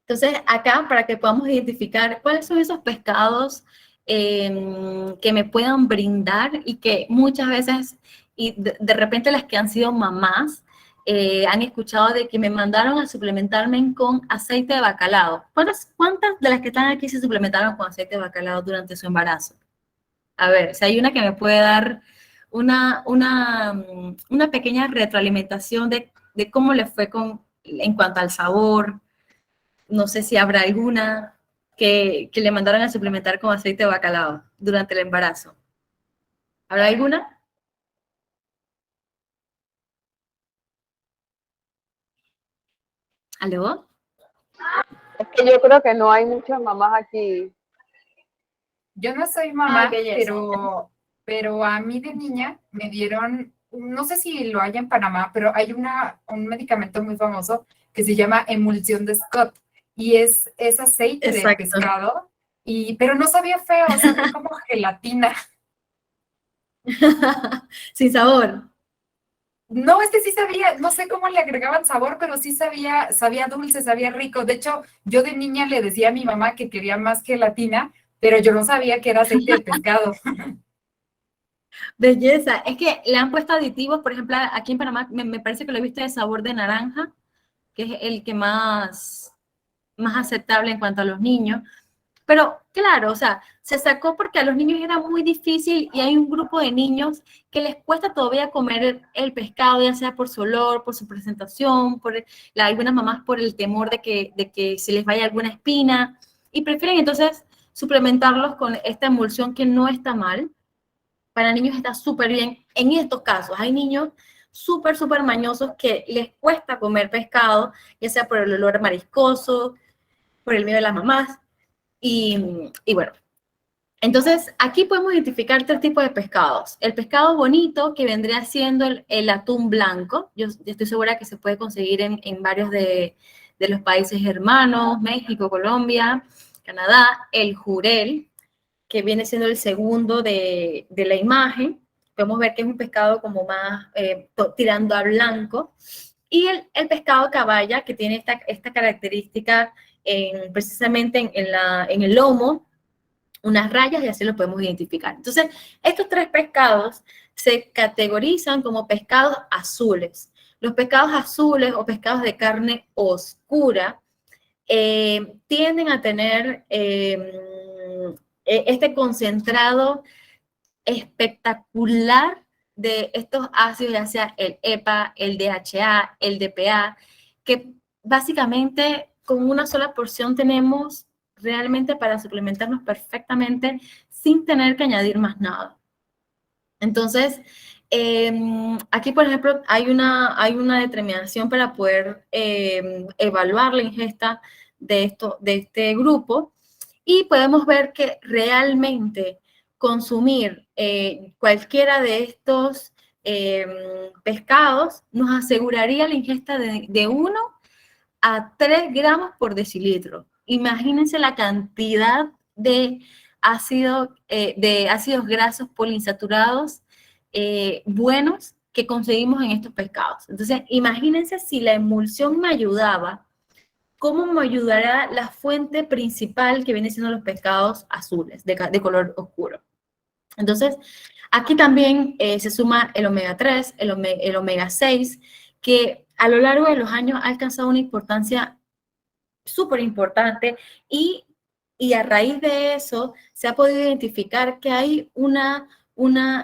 Entonces, acá, para que podamos identificar cuáles son esos pescados que me puedan brindar y que muchas veces, y de repente las que han sido mamás, han escuchado de que me mandaron a suplementarme con aceite de bacalao. ¿Cuántas de las que están aquí se suplementaron con aceite de bacalao durante su embarazo? A ver, si hay una que me puede dar una pequeña retroalimentación de cómo le fue en cuanto al sabor. No sé si habrá alguna que le mandaron a suplementar con aceite de bacalao durante el embarazo. ¿Habrá alguna? ¿Aló? Es que yo creo que no hay muchas mamás aquí. Yo no soy Ay, mamá, belleza. pero a mí de niña me dieron, no sé si lo hay en Panamá, pero hay un medicamento muy famoso que se llama emulsión de Scott y es aceite de Exacto. pescado, pero no sabía feo, sabía como gelatina. Sin sabor. No, este sí sabía, no sé cómo le agregaban sabor, pero sí sabía dulce, sabía rico. De hecho, yo de niña le decía a mi mamá que quería más gelatina, pero yo no sabía que era aceite de pescado. Belleza. Es que le han puesto aditivos, por ejemplo, aquí en Panamá me parece que lo he visto de sabor de naranja, que es el que más aceptable en cuanto a los niños. Pero claro, o sea, se sacó porque a los niños era muy difícil y hay un grupo de niños que les cuesta todavía comer el pescado, ya sea por su olor, por su presentación, algunas mamás por el temor de que se les vaya alguna espina y prefieren entonces suplementarlos con esta emulsión que no está mal. Para niños está súper bien. En estos casos hay niños súper mañosos que les cuesta comer pescado, ya sea por el olor mariscoso, por el miedo de las mamás. Y bueno, entonces aquí podemos identificar tres tipos de pescados. El pescado bonito, que vendría siendo el atún blanco. Yo estoy segura que se puede conseguir en varios de los países hermanos, México, Colombia, Canadá. El jurel, que viene siendo el segundo de la imagen. Podemos ver que es un pescado como más tirando a blanco. Y el pescado caballa, que tiene esta característica precisamente en el lomo, unas rayas, y así lo podemos identificar. Entonces, estos tres pescados se categorizan como pescados azules. Los pescados azules o pescados de carne oscura tienden a tener este concentrado espectacular de estos ácidos, ya sea el EPA, el DHA, el DPA, que básicamente con una sola porción tenemos realmente para suplementarnos perfectamente sin tener que añadir más nada. Entonces, aquí, por ejemplo, hay una determinación para poder evaluar la ingesta de este grupo, y podemos ver que realmente consumir cualquiera de estos pescados nos aseguraría la ingesta de 1 a 3 gramos por decilitro. Imagínense la cantidad de ácidos grasos poliinsaturados buenos que conseguimos en estos pescados. Entonces, imagínense si la emulsión me ayudaba, ¿cómo me ayudará la fuente principal que viene siendo los pescados azules, de color oscuro? Entonces, aquí también se suma el omega 3, el omega 6, que a lo largo de los años ha alcanzado una importancia súper importante, y a raíz de eso se ha podido identificar que hay una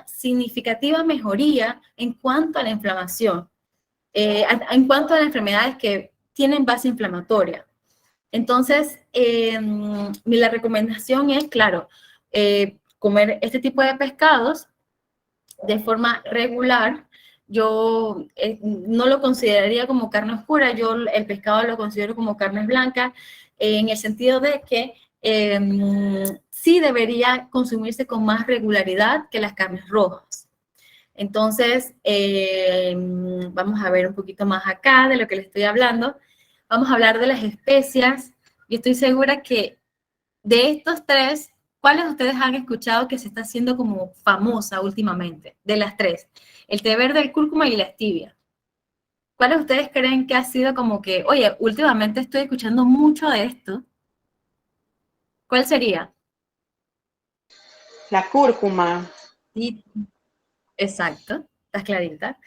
significativa mejoría en cuanto a la inflamación, en cuanto a las enfermedades que tienen base inflamatoria. Entonces, la recomendación es, claro, comer este tipo de pescados de forma regular. Yo no lo consideraría como carne oscura, yo el pescado lo considero como carne blanca, en el sentido de que sí debería consumirse con más regularidad que las carnes rojas. Entonces, vamos a ver un poquito más acá de lo que les estoy hablando. Vamos a hablar de las especias. Yo estoy segura que de estos tres, ¿cuáles de ustedes han escuchado que se está haciendo como famosa últimamente? De las tres. El té verde, el cúrcuma y la stevia. ¿Cuáles de ustedes creen que ha sido como que, oye, últimamente estoy escuchando mucho de esto? ¿Cuál sería? La cúrcuma. Sí, exacto, estás clarita.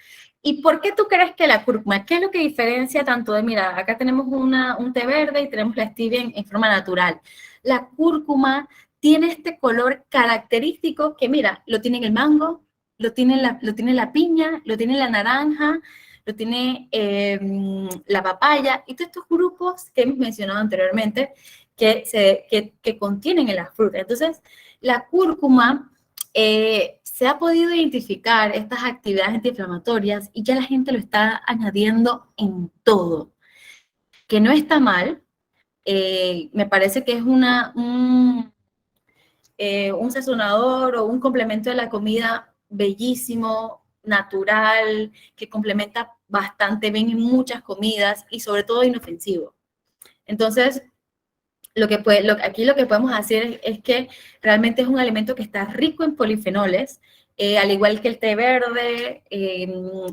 ¿Y por qué tú crees que la cúrcuma? ¿Qué es lo que diferencia tanto de, mira, acá tenemos un té verde y tenemos la stevia en forma natural? La cúrcuma tiene este color característico que, mira, lo tiene el mango, lo tiene la piña, lo tiene la naranja, lo tiene la papaya y todos estos grupos que hemos mencionado anteriormente que contienen en la fruta. Entonces, la cúrcuma se ha podido identificar estas actividades antiinflamatorias y ya la gente lo está añadiendo en todo, que no está mal. Me parece que es un sazonador o un complemento de la comida bellísimo, natural, que complementa bastante bien en muchas comidas y sobre todo inofensivo. Entonces, aquí lo que podemos hacer es que realmente es un alimento que está rico en polifenoles, al igual que el té verde,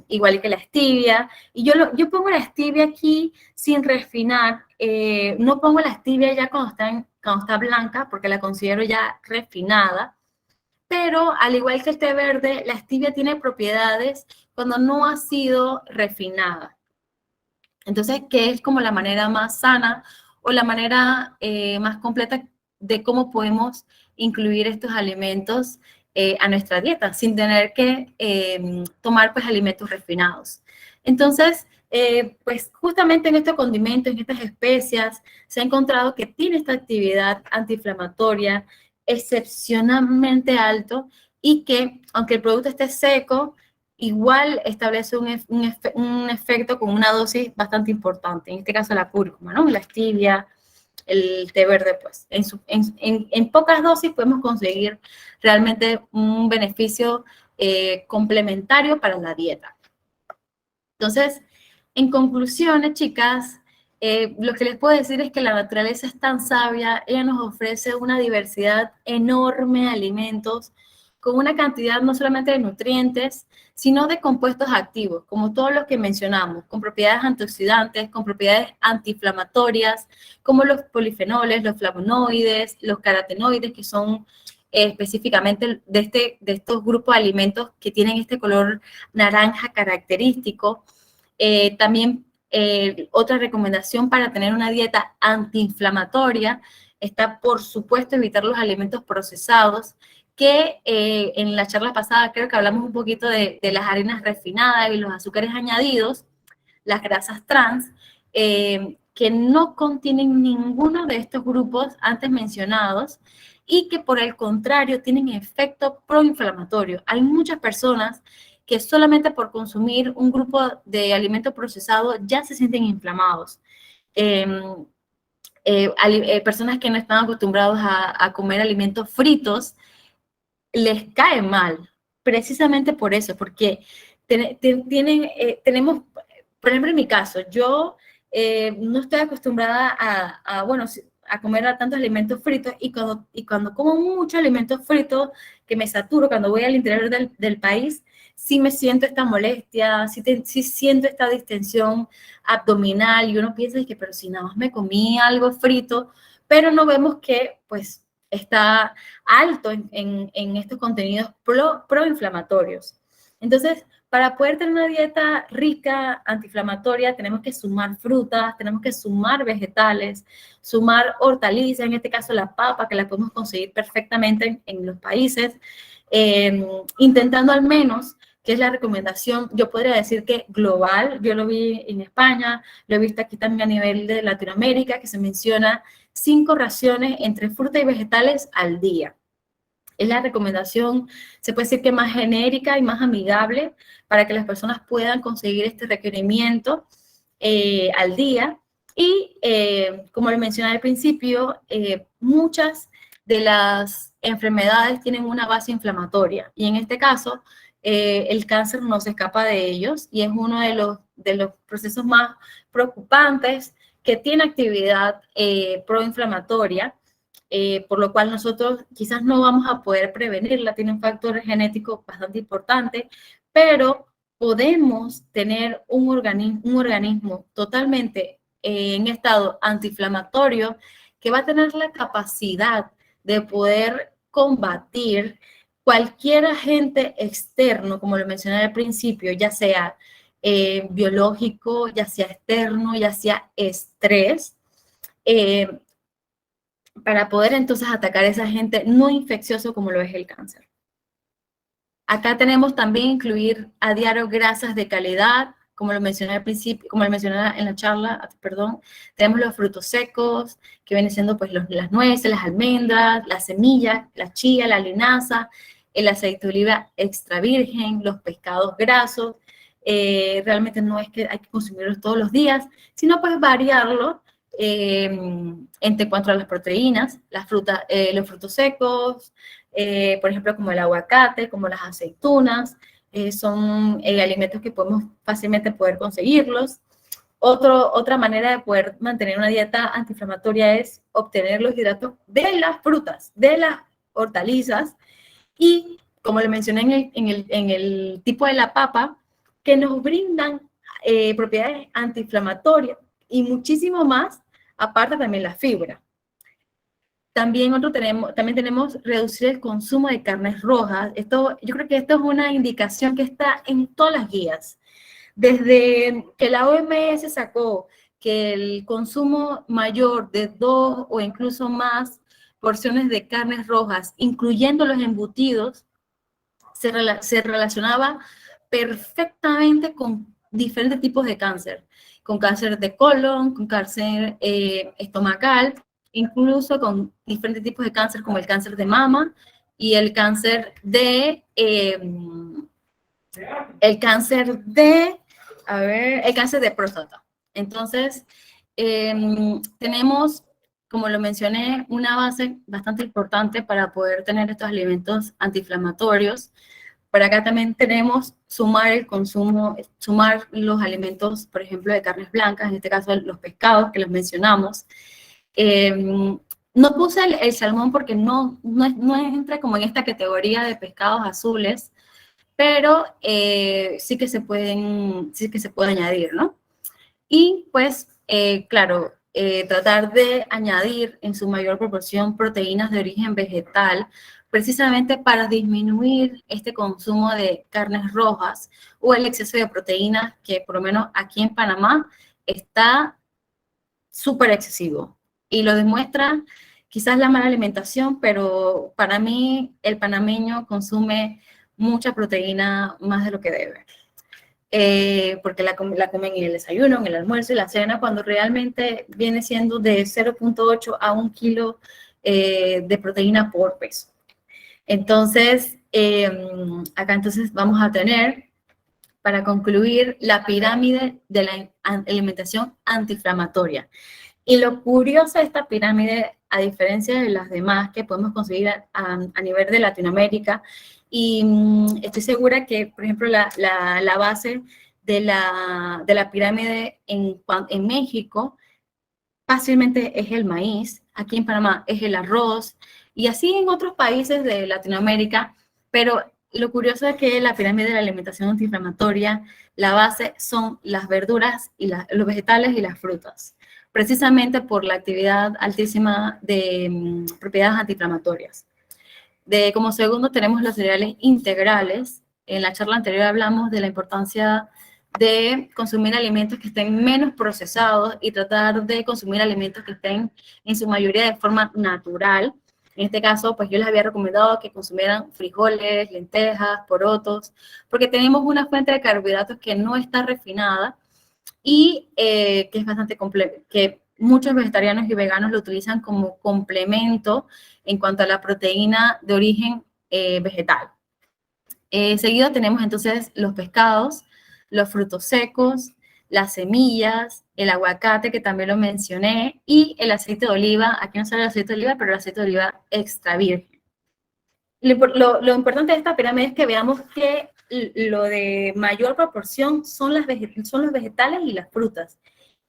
igual que la stevia. Y yo pongo la stevia aquí sin refinar. No pongo la stevia ya cuando está blanca, porque la considero ya refinada. Pero al igual que el té verde, la stevia tiene propiedades cuando no ha sido refinada. Entonces, ¿qué es como la manera más sana o la manera más completa de cómo podemos incluir estos alimentos a nuestra dieta sin tener que tomar pues alimentos refinados? Entonces, pues justamente en estos condimentos, en estas especias, se ha encontrado que tiene esta actividad antiinflamatoria excepcionalmente alto y que aunque el producto esté seco, igual establece un efecto con una dosis bastante importante, en este caso la cúrcuma, ¿no? La stevia, el té verde, pues. En pocas dosis podemos conseguir realmente un beneficio complementario para la dieta. Entonces, en conclusiones, chicas, lo que les puedo decir es que la naturaleza es tan sabia, ella nos ofrece una diversidad enorme de alimentos con una cantidad no solamente de nutrientes, sino de compuestos activos, como todos los que mencionamos, con propiedades antioxidantes, con propiedades antiinflamatorias, como los polifenoles, los flavonoides, los carotenoides, que son específicamente de estos grupos de alimentos que tienen este color naranja característico. También otra recomendación para tener una dieta antiinflamatoria está, por supuesto, evitar los alimentos procesados, que en la charla pasada creo que hablamos un poquito de las harinas refinadas y los azúcares añadidos, las grasas trans, que no contienen ninguno de estos grupos antes mencionados y que por el contrario tienen efecto proinflamatorio. Hay muchas personas que solamente por consumir un grupo de alimentos procesados ya se sienten inflamados. Personas que no están acostumbrados a comer alimentos fritos, les cae mal, precisamente por eso, porque tenemos, por ejemplo, en mi caso, yo no estoy acostumbrada a comer a tantos alimentos fritos y cuando como muchos alimentos fritos que me saturo, cuando voy al interior del país, sí me siento esta molestia, sí siento esta distensión abdominal y uno piensa que, pero si nada más me comí algo frito, pero no vemos que, pues, está alto en estos contenidos proinflamatorios. Entonces, para poder tener una dieta rica, antiinflamatoria, tenemos que sumar frutas, tenemos que sumar vegetales, sumar hortalizas, en este caso la papa, que la podemos conseguir perfectamente en los países, intentando al menos, que es la recomendación, yo podría decir que global, yo lo vi en España, lo he visto aquí también a nivel de Latinoamérica, que se menciona 5 raciones entre frutas y vegetales al día. Es la recomendación, se puede decir que más genérica y más amigable para que las personas puedan conseguir este requerimiento al día. Y como le mencioné al principio, muchas de las enfermedades tienen una base inflamatoria y en este caso el cáncer no se escapa de ellos y es uno de los procesos más preocupantes que tiene actividad proinflamatoria, por lo cual nosotros quizás no vamos a poder prevenirla, tiene un factor genético bastante importante, pero podemos tener un organismo totalmente en estado antiinflamatorio que va a tener la capacidad de poder combatir cualquier agente externo, como lo mencioné al principio, ya sea biológico, ya sea externo, ya sea estrés, para poder entonces atacar a ese agente no infeccioso como lo es el cáncer. Acá tenemos también incluir a diario grasas de calidad, como lo mencioné al principio, como lo mencioné en la charla, perdón. Tenemos los frutos secos, que vienen siendo pues las nueces, las almendras, las semillas, la chía, la linaza, el aceite de oliva extra virgen, los pescados grasos. Realmente no es que hay que consumirlos todos los días, sino pues variarlo entre cuanto a las proteínas, las frutas, los frutos secos, por ejemplo, como el aguacate, como las aceitunas, son alimentos que podemos fácilmente poder conseguirlos. Otra manera de poder mantener una dieta antiinflamatoria es obtener los hidratos de las frutas, de las hortalizas y, como le mencioné en el tipo de la papa, que nos brindan propiedades antiinflamatorias y muchísimo más, aparte también la fibra. También tenemos reducir el consumo de carnes rojas. Yo creo que esto es una indicación que está en todas las guías. Desde que la OMS sacó que el consumo mayor de 2 o incluso más porciones de carnes rojas, incluyendo los embutidos, se relacionaba perfectamente con diferentes tipos de cáncer, con cáncer de colon, con cáncer estomacal, incluso con diferentes tipos de cáncer como el cáncer de mama y el cáncer de próstata. Entonces, tenemos, como lo mencioné, una base bastante importante para poder tener estos alimentos antiinflamatorios. Por acá también tenemos sumar los alimentos, por ejemplo, de carnes blancas, en este caso los pescados que los mencionamos. No puse el salmón porque no entra como en esta categoría de pescados azules, pero sí que se puede añadir, ¿no? Y pues, claro, tratar de añadir en su mayor proporción proteínas de origen vegetal, precisamente para disminuir este consumo de carnes rojas o el exceso de proteínas que por lo menos aquí en Panamá está súper excesivo. Y lo demuestra quizás la mala alimentación, pero para mí el panameño consume mucha proteína más de lo que debe. Porque la comen en el desayuno, en el almuerzo y la cena, cuando realmente viene siendo de 0.8 a 1 kilo de proteína por peso. Entonces, acá entonces vamos a tener, para concluir, la pirámide de la alimentación antiinflamatoria. Y lo curioso de esta pirámide, a diferencia de las demás que podemos conseguir a nivel de Latinoamérica, y estoy segura que, por ejemplo, la base de la pirámide en México fácilmente es el maíz, aquí en Panamá es el arroz, y así en otros países de Latinoamérica, pero lo curioso es que la pirámide de la alimentación antiinflamatoria, la base son las verduras, y los vegetales y las frutas, precisamente por la actividad altísima de propiedades antiinflamatorias. Como segundo tenemos los cereales integrales. En la charla anterior hablamos de la importancia de consumir alimentos que estén menos procesados y tratar de consumir alimentos que estén en su mayoría de forma natural. En este caso, pues yo les había recomendado que consumieran frijoles, lentejas, porotos, porque tenemos una fuente de carbohidratos que no está refinada y que es bastante que muchos vegetarianos y veganos lo utilizan como complemento en cuanto a la proteína de origen vegetal. Seguido tenemos entonces los pescados, los frutos secos, las semillas, el aguacate, que también lo mencioné, y el aceite de oliva. Aquí no sale el aceite de oliva, pero el aceite de oliva extra virgen. Lo importante de esta pirámide es que veamos que lo de mayor proporción son los vegetales y las frutas.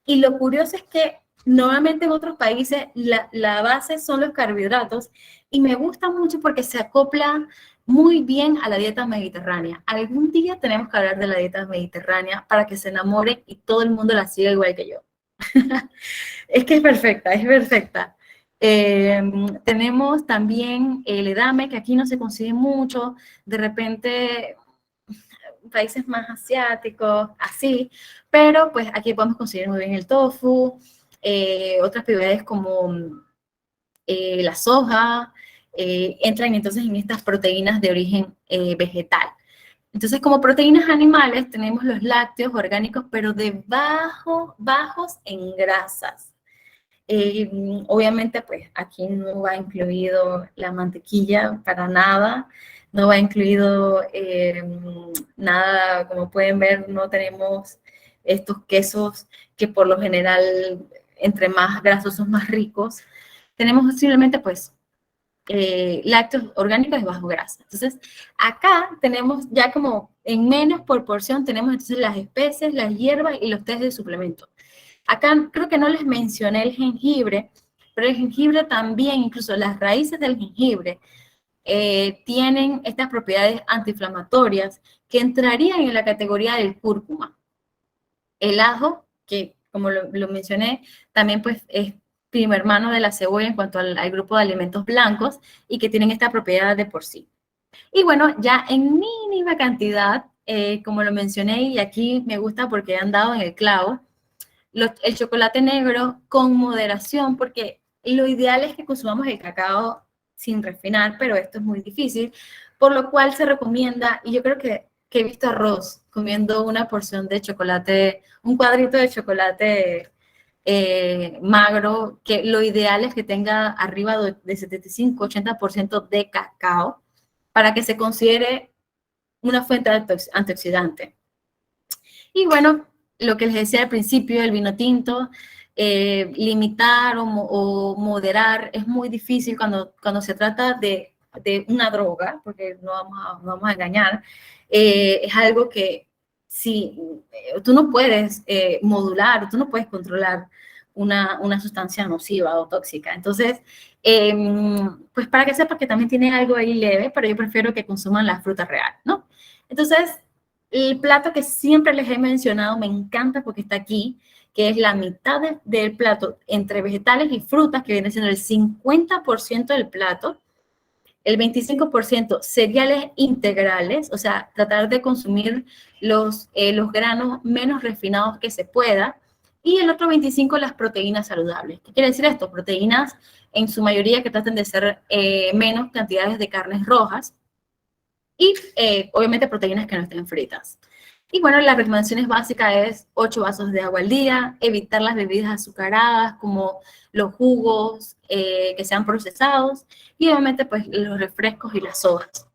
Y lo curioso es que normalmente en otros países la base son los carbohidratos, y me gusta mucho porque se acopla muy bien a la dieta mediterránea. Algún día tenemos que hablar de la dieta mediterránea para que se enamoren y todo el mundo la siga igual que yo. Es que es perfecta, es perfecta. Tenemos también el edame, que aquí no se consigue mucho, de repente países más asiáticos, así, pero pues aquí podemos conseguir muy bien el tofu, otras propiedades como la soja, entran entonces en estas proteínas de origen vegetal. Entonces, como proteínas animales, tenemos los lácteos orgánicos, pero de bajos en grasas. Obviamente, pues aquí no va incluido la mantequilla para nada, no va incluido nada, como pueden ver, no tenemos estos quesos que por lo general, entre más grasosos, más ricos. Tenemos simplemente, pues, lácteos orgánicos de bajo grasa. Entonces, acá tenemos ya como en menos proporción, tenemos entonces las especies, las hierbas y los tés de suplemento. Acá creo que no les mencioné el jengibre, pero el jengibre también, incluso las raíces del jengibre, tienen estas propiedades antiinflamatorias que entrarían en la categoría del cúrcuma. El ajo, que como lo mencioné, también pues es primo hermano de la cebolla en cuanto al grupo de alimentos blancos y que tienen esta propiedad de por sí. Y bueno, ya en mínima cantidad, como lo mencioné, y aquí me gusta porque han dado en el clavo, el chocolate negro con moderación, porque lo ideal es que consumamos el cacao sin refinar, pero esto es muy difícil, por lo cual se recomienda, y yo creo que he visto arroz comiendo una porción de chocolate, un cuadrito de chocolate magro, que lo ideal es que tenga arriba de 75-80% de cacao para que se considere una fuente antioxidante. Y bueno, lo que les decía al principio, el vino tinto, limitar o moderar es muy difícil cuando se trata de una droga, porque no vamos a engañar, es algo que si tú no puedes modular, tú no puedes controlar una sustancia nociva o tóxica. Entonces, pues para que sepas que también tiene algo ahí leve, pero yo prefiero que consuman la fruta real, ¿no? Entonces, el plato que siempre les he mencionado, me encanta porque está aquí, que es la mitad del plato entre vegetales y frutas, que viene siendo el 50% del plato, el 25% cereales integrales, o sea, tratar de consumir los granos menos refinados que se pueda, y el otro 25% las proteínas saludables. ¿Qué quiere decir esto? Proteínas en su mayoría que traten de ser menos cantidades de carnes rojas, y obviamente proteínas que no estén fritas. Y bueno, las recomendaciones básicas es 8 vasos de agua al día, evitar las bebidas azucaradas como los jugos que sean procesados, y obviamente pues los refrescos y las sodas.